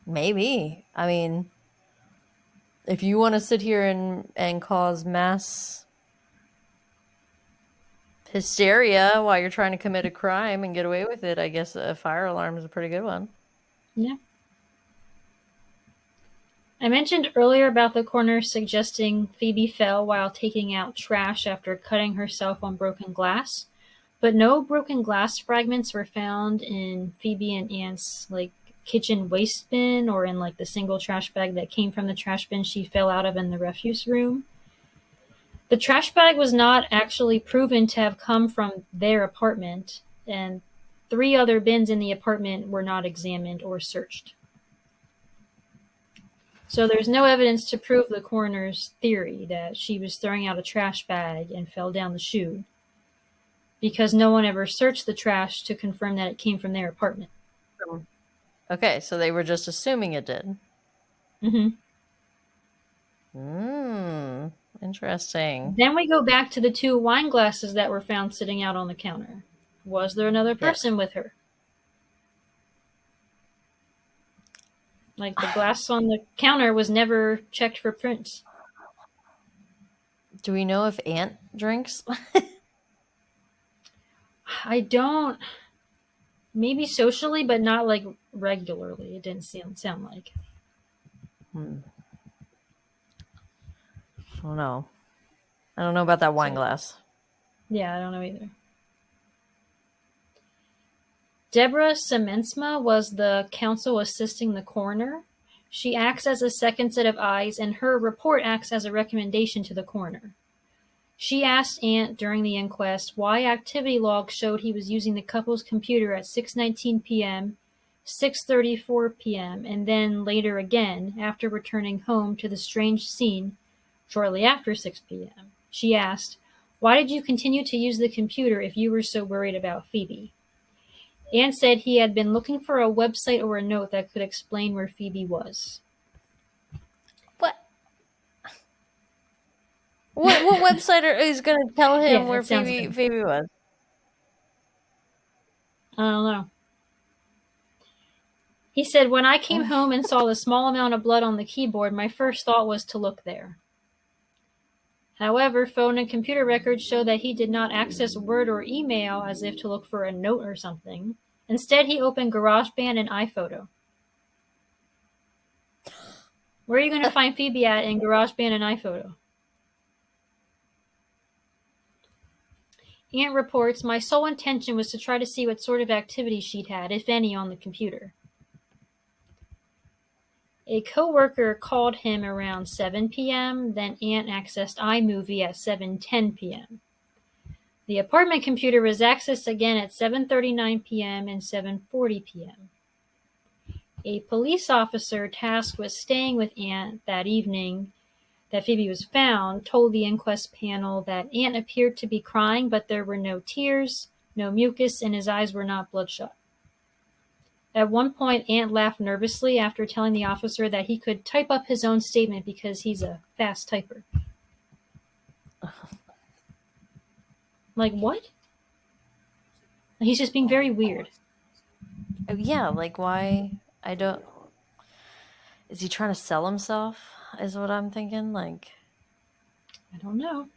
Maybe. I mean, if you want to sit here and cause mass hysteria while you're trying to commit a crime and get away with it, I guess a fire alarm is a pretty good one. Yeah. I mentioned earlier about the coroner suggesting Phoebe fell while taking out trash after cutting herself on broken glass, but no broken glass fragments were found in Phoebe and Anne's kitchen waste bin or in the single trash bag that came from the trash bin she fell out of in the refuse room. The trash bag was not actually proven to have come from their apartment, and 3 other bins in the apartment were not examined or searched. So there's no evidence to prove the coroner's theory that she was throwing out a trash bag and fell down the chute, because no one ever searched the trash to confirm that it came from their apartment. Okay, so they were just assuming it did. Mm-hmm. Interesting. Then we go back to the 2 wine glasses that were found sitting out on the counter. Was there another person with her? The glass on the counter was never checked for prints. Do we know if Aunt drinks? I don't. Maybe socially, but not regularly. It didn't sound like. I don't know. I don't know about that wine glass. Yeah, I don't know either. Deborah Semensma was the counsel assisting the coroner. She acts as a second set of eyes, and her report acts as a recommendation to the coroner. She asked Aunt during the inquest why activity logs showed he was using the couple's computer at 6:19 p.m., 6:34 p.m., and then later again after returning home to the strange scene shortly after 6 p.m. She asked, "Why did you continue to use the computer if you were so worried about Phoebe?" Anne said he had been looking for a website or a note that could explain where Phoebe was. What website is going to tell him where Phoebe was? I don't know. He said, "When I came home and saw the small amount of blood on the keyboard, my first thought was to look there." However, phone and computer records show that he did not access Word or email as if to look for a note or something. Instead, he opened GarageBand and iPhoto. Where are you going to find Phoebe at in GarageBand and iPhoto? Aunt reports, "My sole intention was to try to see what sort of activity she'd had, if any, on the computer." A coworker called him around 7 p.m., then Aunt accessed iMovie at 7:10 p.m. The apartment computer was accessed again at 7:39 p.m. and 7:40 p.m. A police officer tasked with staying with Aunt that evening that Phoebe was found told the inquest panel that Aunt appeared to be crying, but there were no tears, no mucus, and his eyes were not bloodshot. At one point, Aunt laughed nervously after telling the officer that he could type up his own statement because he's a fast typer. Like, what? He's just being very weird. Yeah, like why? I don't. Is he trying to sell himself? Is what I'm thinking. Like, I don't know.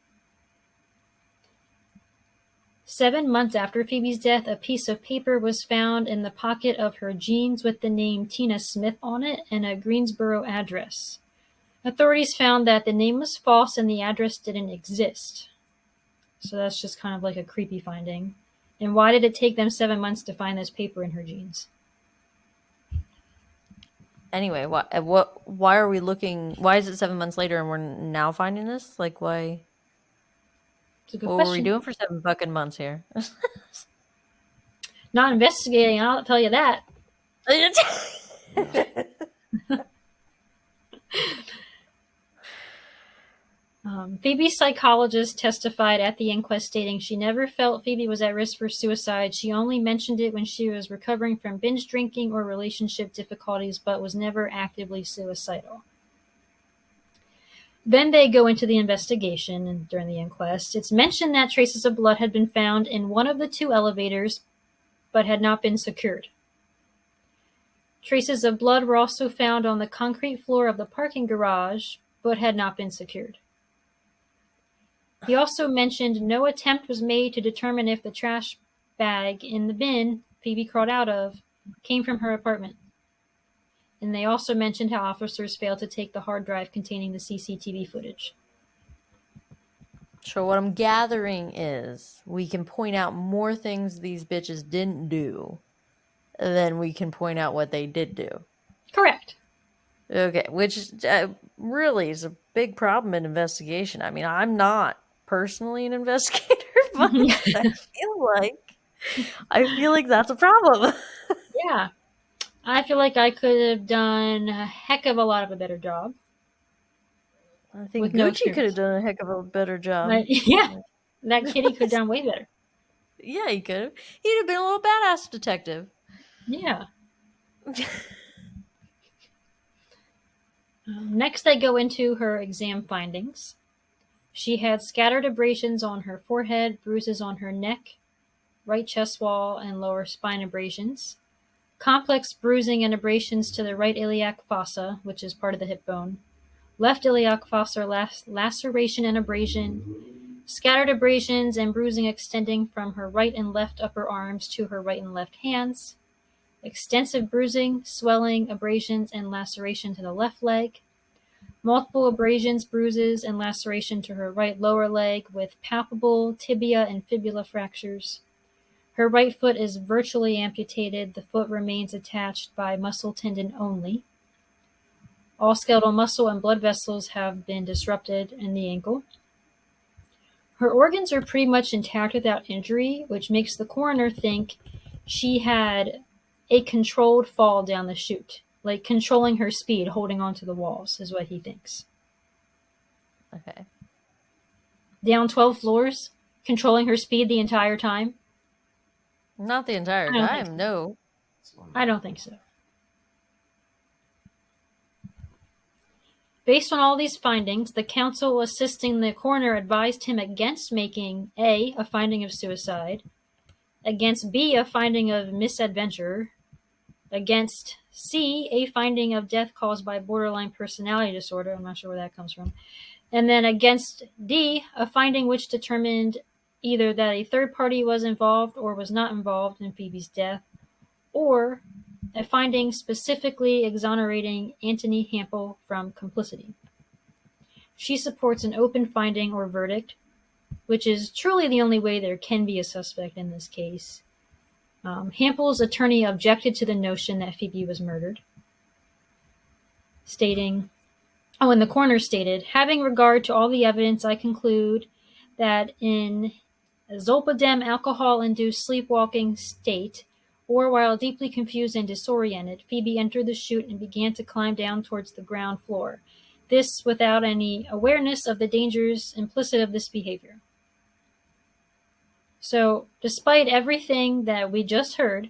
7 months after Phoebe's death, a piece of paper was found in the pocket of her jeans with the name Tina Smith on it and a Greensboro address. Authorities found that the name was false and the address didn't exist. So that's just kind of like a creepy finding. And why did it take them 7 months to find this paper in her jeans? anyway, why are we looking? Why is it 7 months later and we're now finding this? Like, why? It's a good What question. were we doing for 7 fucking months here? Not investigating, I'll tell you that. Phoebe's psychologist testified at the inquest stating she never felt Phoebe was at risk for suicide. She only mentioned it when she was recovering from binge drinking or relationship difficulties, but was never actively suicidal. Then they go into the investigation and during the inquest. It's mentioned that traces of blood had been found in one of the 2 elevators, but had not been secured. Traces of blood were also found on the concrete floor of the parking garage, but had not been secured. He also mentioned no attempt was made to determine if the trash bag in the bin Phoebe crawled out of came from her apartment. And they also mentioned how officers failed to take the hard drive containing the CCTV footage. So what I'm gathering is we can point out more things these bitches didn't do than we can point out what they did do. Correct. Okay, which really is a big problem in investigation. I mean, I'm not personally an investigator, but I feel like that's a problem. Yeah. I feel like I could have done a heck of a lot of a better job. I think With no Gucci could have done a heck of a better job. Yeah, that kitty could have done way better. Yeah, he could have. He'd have been a little badass detective. Yeah. Next, they go into her exam findings. She had scattered abrasions on her forehead, bruises on her neck, right chest wall, and lower spine abrasions. Complex bruising and abrasions to the right iliac fossa, which is part of the hip bone. Left iliac fossa laceration and abrasion. Scattered abrasions and bruising extending from her right and left upper arms to her right and left hands. Extensive bruising, swelling, abrasions, and laceration to the left leg. Multiple abrasions, bruises, and laceration to her right lower leg with palpable tibia and fibula fractures. Her right foot is virtually amputated. The foot remains attached by muscle tendon only. All skeletal muscle and blood vessels have been disrupted in the ankle. Her organs are pretty much intact without injury, which makes the coroner think she had a controlled fall down the chute, like controlling her speed, holding onto the walls, is what he thinks. Okay. Down 12 floors, controlling her speed the entire time? Not the entire time, no. I don't think so. Based on all these findings, the counsel assisting the coroner advised him against making A, a finding of suicide, against B, a finding of misadventure, against C, a finding of death caused by borderline personality disorder. I'm not sure where that comes from. And then against D, a finding which determined either that a third party was involved or was not involved in Phoebe's death, or a finding specifically exonerating Anthony Hampel from complicity. She supports an open finding or verdict, which is truly the only way there can be a suspect in this case. Hampel's attorney objected to the notion that Phoebe was murdered. stating, and the coroner stated, having regard to all the evidence, I conclude that in a zolpidem alcohol-induced sleepwalking state, or while deeply confused and disoriented, Phoebe entered the chute and began to climb down towards the ground floor. This without any awareness of the dangers implicit of this behavior. So, despite everything that we just heard,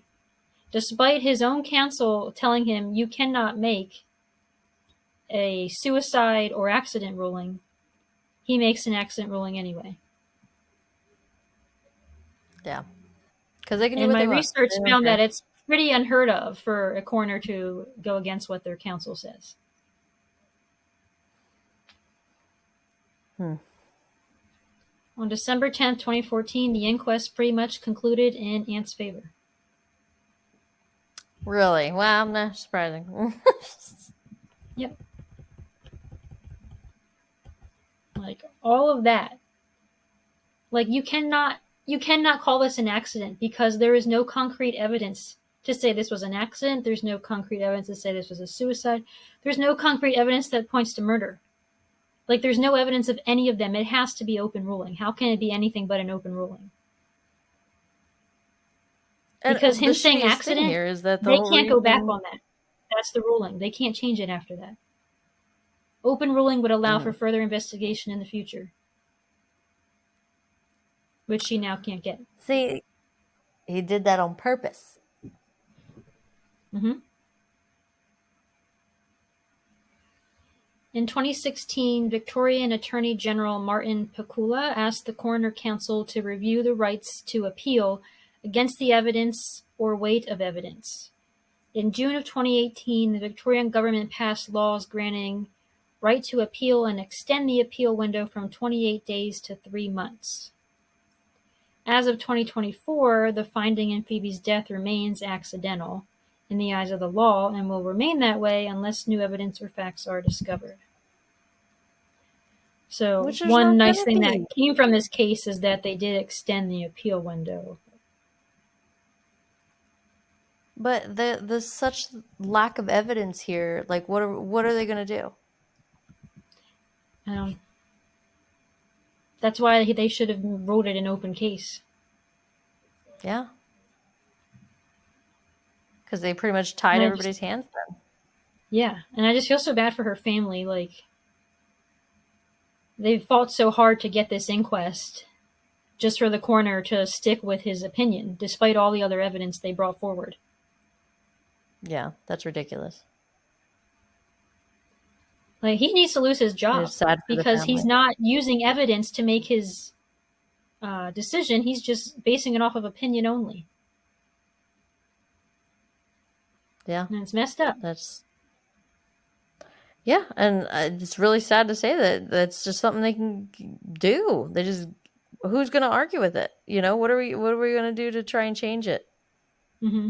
despite his own counsel telling him you cannot make a suicide or accident ruling, he makes an accident ruling anyway. Yeah. Because they can do And what my they want. research They don't found care. that it's pretty unheard of for a coroner to go against what their counsel says. On December 10th, 2014, the inquest pretty much concluded in Ant's favor. Really? Well, I'm not surprising. Yep. Like, all of that. Like, you cannot call this an accident because there is no concrete evidence to say this was an accident. There's no concrete evidence to say this was a suicide. There's no concrete evidence that points to murder. Like, there's no evidence of any of them. It has to be open ruling. How can it be anything but an open ruling? Because him saying accident, here is that they can't go back on that. That's the ruling. They can't change it after that. Open ruling would allow for further investigation in the future, which she now can't get. See, he did that on purpose. Mm-hmm. In 2016, Victorian Attorney General Martin Pakula asked the Coroner Council to review the rights to appeal against the evidence or weight of evidence. In June of 2018, the Victorian government passed laws granting right to appeal and extend the appeal window from 28 days to 3 months. As of 2024, the finding in Phoebe's death remains accidental in the eyes of the law and will remain that way unless new evidence or facts are discovered. So one nice thing that came from this case is that they did extend the appeal window. But there's such lack of evidence here. Like, what are they going to do? That's why they should have wrote it an open case. Yeah. Because they pretty much tied everybody's hands then. Yeah, and I just feel so bad for her family. Like, they fought so hard to get this inquest just for the coroner to stick with his opinion, despite all the other evidence they brought forward. Yeah, that's ridiculous. Like, he needs to lose his job because he's not using evidence to make his decision. He's just basing it off of opinion only. Yeah. And it's messed up. Yeah, and it's really sad to say that that's just something they can do. They just, who's going to argue with it? You know, what are we going to do to try and change it? Mm-hmm.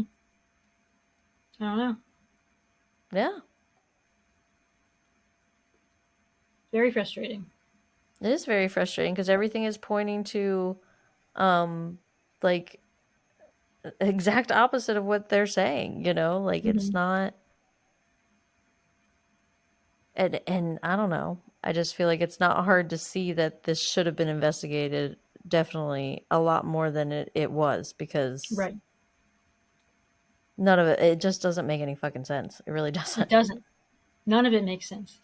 I don't know. Yeah. Very frustrating. It is very frustrating because everything is pointing to, like, exact opposite of what they're saying, you know? Like, it's not... And I don't know. I just feel like it's not hard to see that this should have been investigated definitely a lot more than it was, because right. None of it just doesn't make any fucking sense. It really doesn't. It doesn't. None of it makes sense.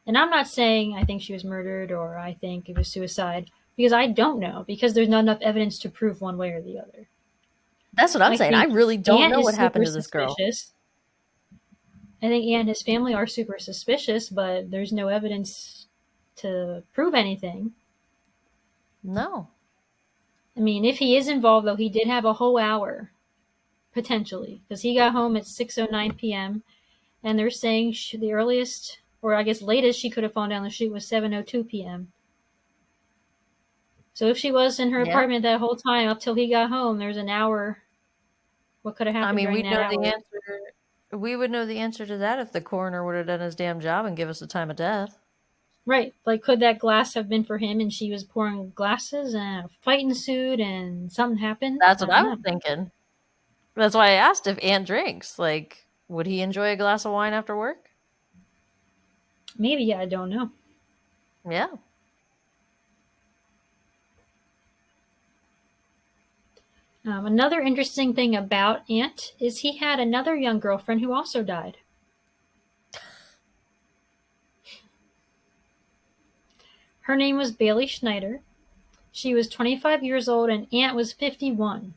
And I'm not saying I think she was murdered or I think it was suicide, because I don't know, because there's not enough evidence to prove one way or the other. That's what I'm saying. I really don't know what happened to this girl. I think Anne and his family are super suspicious, but there's no evidence to prove anything. No. I mean, if he is involved, though, he did have a whole hour, potentially, because he got home at 6:09 p.m., and they're saying the earliest, or I guess latest, she could have fallen down the chute was 7:02 p.m. So if she was in her apartment that whole time up till he got home, there's an hour. What could have happened during that hour? We would know the answer to that if the coroner would have done his damn job and give us the time of death. Right. Like, could that glass have been for him and she was pouring glasses and a fight ensued and something happened? That's what I was thinking. That's why I asked if Anne drinks. Like, would he enjoy a glass of wine after work? Maybe, I don't know. Yeah. Another interesting thing about Ant is he had another young girlfriend who also died. Her name was Baillee Schneider. She was 25 years old and Ant was 51.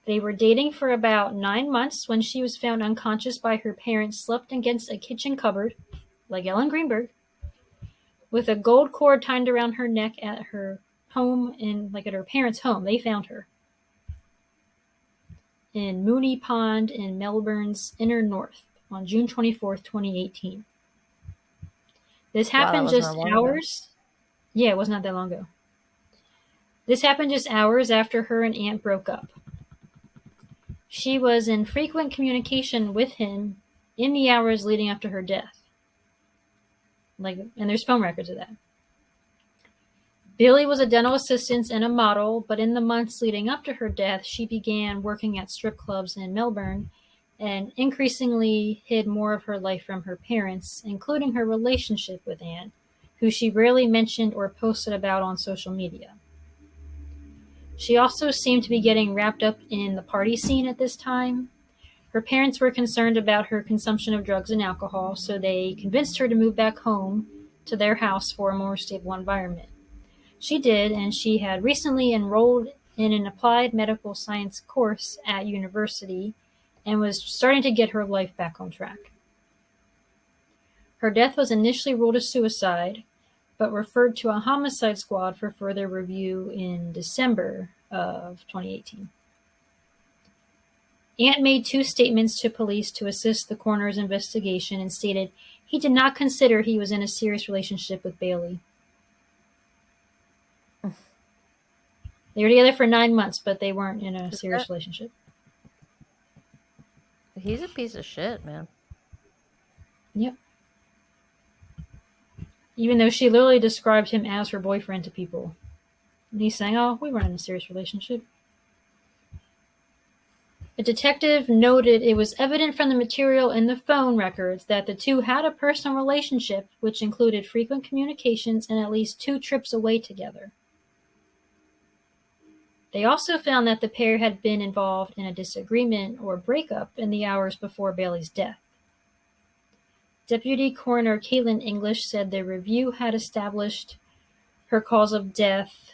They were dating for about 9 months when she was found unconscious by her parents, slept against a kitchen cupboard, like Ellen Greenberg, with a gold cord tied around her neck at her home at her parents' home. They found her in Mooney Pond in Melbourne's inner north on June 24th, 2018. This happened just hours. Yeah, it was not that long ago. This happened just hours after her and Ant broke up. She was in frequent communication with him in the hours leading up to her death. And there's phone records of that. Baillee was a dental assistant and a model, but in the months leading up to her death, she began working at strip clubs in Melbourne and increasingly hid more of her life from her parents, including her relationship with Ant, who she rarely mentioned or posted about on social media. She also seemed to be getting wrapped up in the party scene at this time. Her parents were concerned about her consumption of drugs and alcohol, so they convinced her to move back home to their house for a more stable environment. She did, and she had recently enrolled in an applied medical science course at university and was starting to get her life back on track. Her death was initially ruled a suicide, but referred to a homicide squad for further review in December of 2018. Ant made 2 statements to police to assist the coroner's investigation and stated he did not consider he was in a serious relationship with Baillee. They were together for 9 months, but they weren't in a serious relationship. He's a piece of shit, man. Yep. Even though she literally described him as her boyfriend to people. And he's saying, oh, we weren't in a serious relationship. A detective noted it was evident from the material in the phone records that the two had a personal relationship, which included frequent communications and at least 2 trips away together. They also found that the pair had been involved in a disagreement or breakup in the hours before Bailey's death. Deputy Coroner Caitlin English said the review had established her cause of death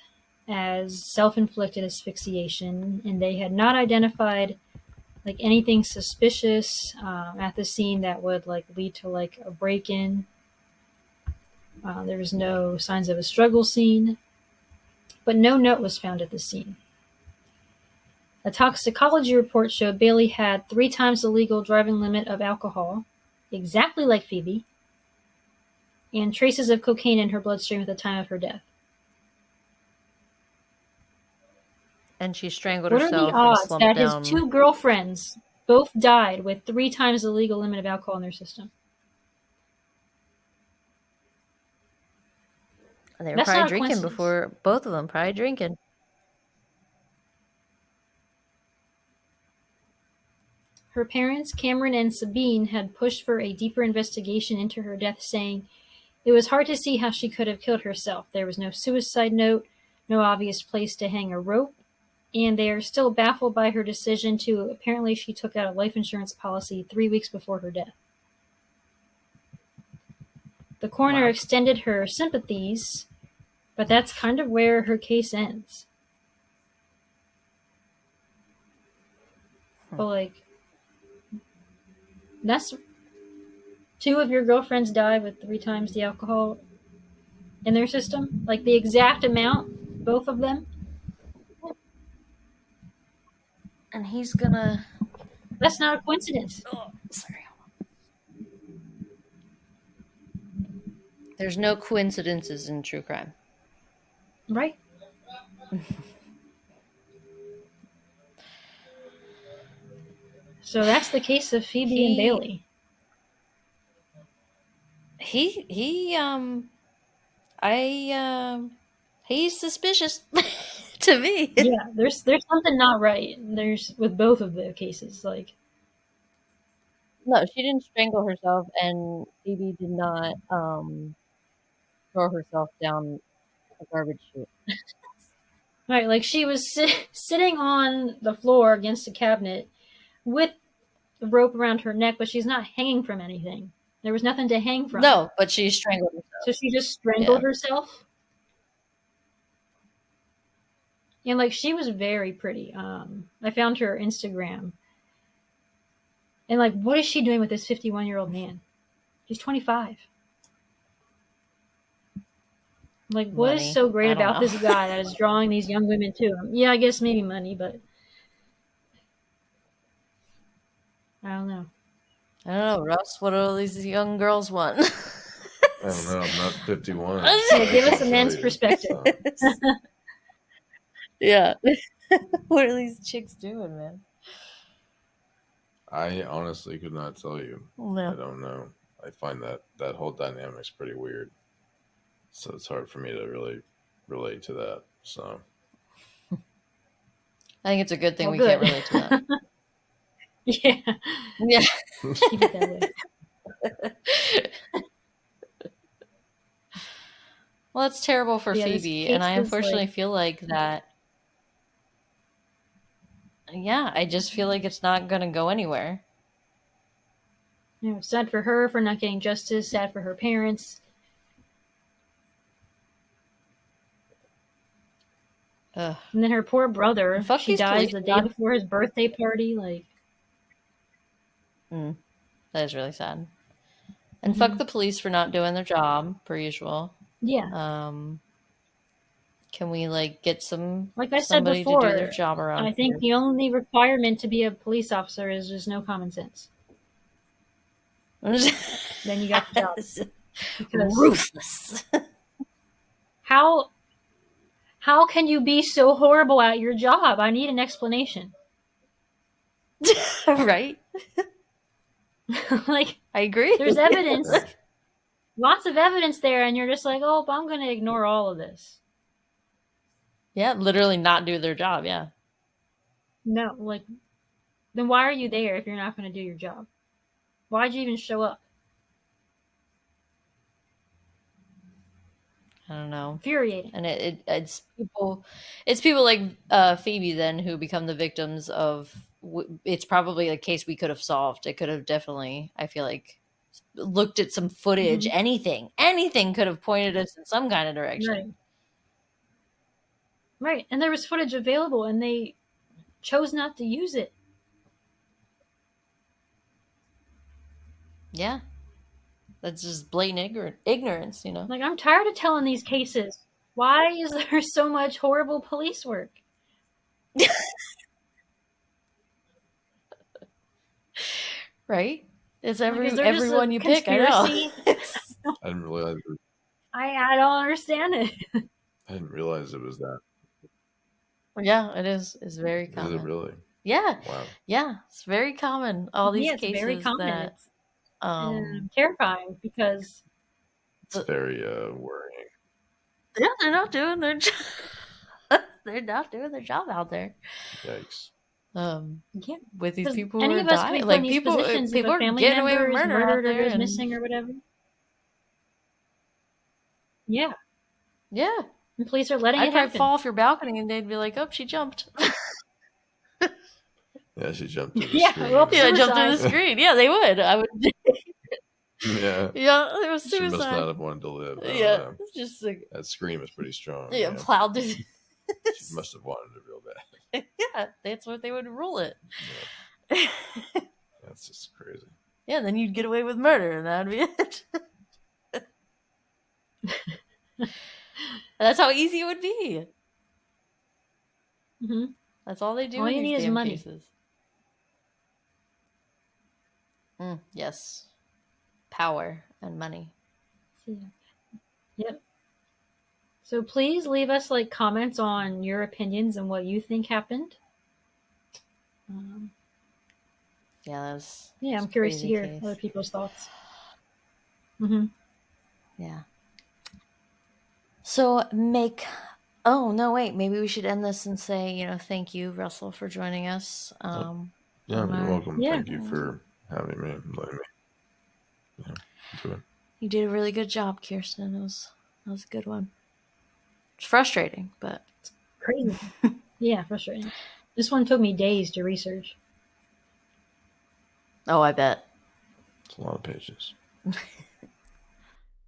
as self-inflicted asphyxiation, and they had not identified anything suspicious at the scene that would lead to a break-in. There was no signs of a struggle scene, but no note was found at the scene. A toxicology report showed Baillee had 3 times the legal driving limit of alcohol, exactly like Phoebe, and traces of cocaine in her bloodstream at the time of her death. And she strangled What herself are the odds and slumped that down. his 2 girlfriends both died with 3 times the legal limit of alcohol in their system? They were That's probably not a drinking coincidence. before, both of them probably drinking. Her parents, Cameron and Sabine, had pushed for a deeper investigation into her death, saying it was hard to see how she could have killed herself. There was no suicide note, no obvious place to hang a rope, and they are still baffled by her decision to apparently she took out a life insurance policy 3 weeks before her death. The coroner extended her sympathies, but that's kind of where her case ends. But that's 2 of your girlfriends died with 3 times the alcohol in their system, the exact amount, both of them. And he's gonna... That's not a coincidence. Oh, sorry. There's no coincidences in true crime. Right? So that's the case of Phoebe and Baillee. He's suspicious to me. Yeah, there's something not right. There's with both of the cases. No, she didn't strangle herself, and Phoebe did not throw herself down a garbage chute. Right, like she was sitting on the floor against a cabinet with the rope around her neck, but she's not hanging from anything. There was nothing to hang from. No, but she strangled herself. So she just strangled herself. And like she was very pretty. I found her Instagram. And like, what is she doing with this 51-year-old man? She's 25. Like, what is so great about this guy that is drawing these young women to him? Yeah, I guess maybe money, but I don't know. I don't know, Russ. What do all these young girls want? I don't know. I'm not 51. Yeah, give us a man's perspective. Yeah. What are these chicks doing, man? I honestly could not tell you. No. I don't know. I find that whole dynamic's pretty weird. So it's hard for me to really relate to that. So I think it's a good thing we can't relate to that. Yeah. Yeah. Keep it that way. Well, it's terrible for Phoebe, and I unfortunately feel like that. Yeah, I just feel like it's not going to go anywhere. You know, sad for her for not getting justice, sad for her parents. Ugh. And then her poor brother, she dies the day before his birthday party. Like, that is really sad. And fuck the police for not doing their job, per usual. Yeah. Can we like get some like I said before, to do their job around I think the only requirement to be a police officer is just no common sense. Then you got the job. Ruthless. How can you be so horrible at your job? I need an explanation. Right? Like, I agree. There's evidence. Lots of evidence there, and you're just like, oh, but I'm going to ignore all of this. Yeah, literally not do their job, yeah. No, like, then why are you there if you're not going to do your job? Why'd you even show up? I don't know. Infuriating. And it's people like Phoebe then who become the victims of. It's probably a case we could have solved. It could have definitely, I feel like, looked at some footage. Anything could have pointed us in some kind of direction. Right, and there was footage available, and they chose not to use it. Yeah. That's just blatant ignorance, you know? Like, I'm tired of telling these cases. Why is there so much horrible police work? Right? It's everyone you pick, I know. I didn't realize it. I don't understand it. I didn't realize it was that. Yeah, it is. It's very common. Is it really? Yeah. Wow. Yeah, it's very common. All these it's cases very common. that it's terrifying because it's very worrying. Yeah, they're not doing their job. They're not doing their job out there. Yikes. With these people any who are of us dying, can like these people are getting away with murder out there or goes missing or whatever. Yeah. Yeah. And police are letting it happen. I'd fall off your balcony and they'd be like, "Oh, she jumped." Yeah, she jumped through the screen. I jumped through the screen. Yeah, they would. I would. Yeah. Yeah, it was suicide. She must not have wanted to live. Yeah, it's just like that scream is pretty strong. Yeah, plowed through. She must have wanted it real bad. Yeah, that's what they would rule it. Yeah. That's just crazy. Yeah, then you'd get away with murder, and that'd be it. That's how easy it would be. Mm-hmm. That's all they do. All in you these need is damn money. Cases. Yes. Power and money. Yep. So please leave us like comments on your opinions and what you think happened. Yeah, I'm curious to hear other people's thoughts. Yeah. So oh no, wait, maybe we should end this and say, thank you, Russell, for joining us. Yeah, you're welcome. Yeah. Thank you for having me, letting me do it. You did a really good job, Kirsten. That was a good one. It's frustrating, but Crazy. Yeah, frustrating. This one took me days to research. oh, I bet. It's a lot of pages.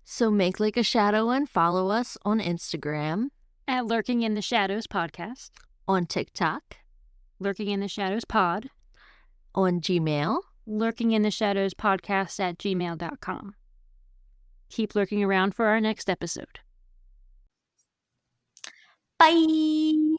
So make like a shadow and follow us on Instagram, At Lurking in the Shadows podcast, on TikTok, Lurking in the Shadows pod, on Gmail. Lurking in the Shadows podcast at gmail.com. Keep lurking around for our next episode. Bye.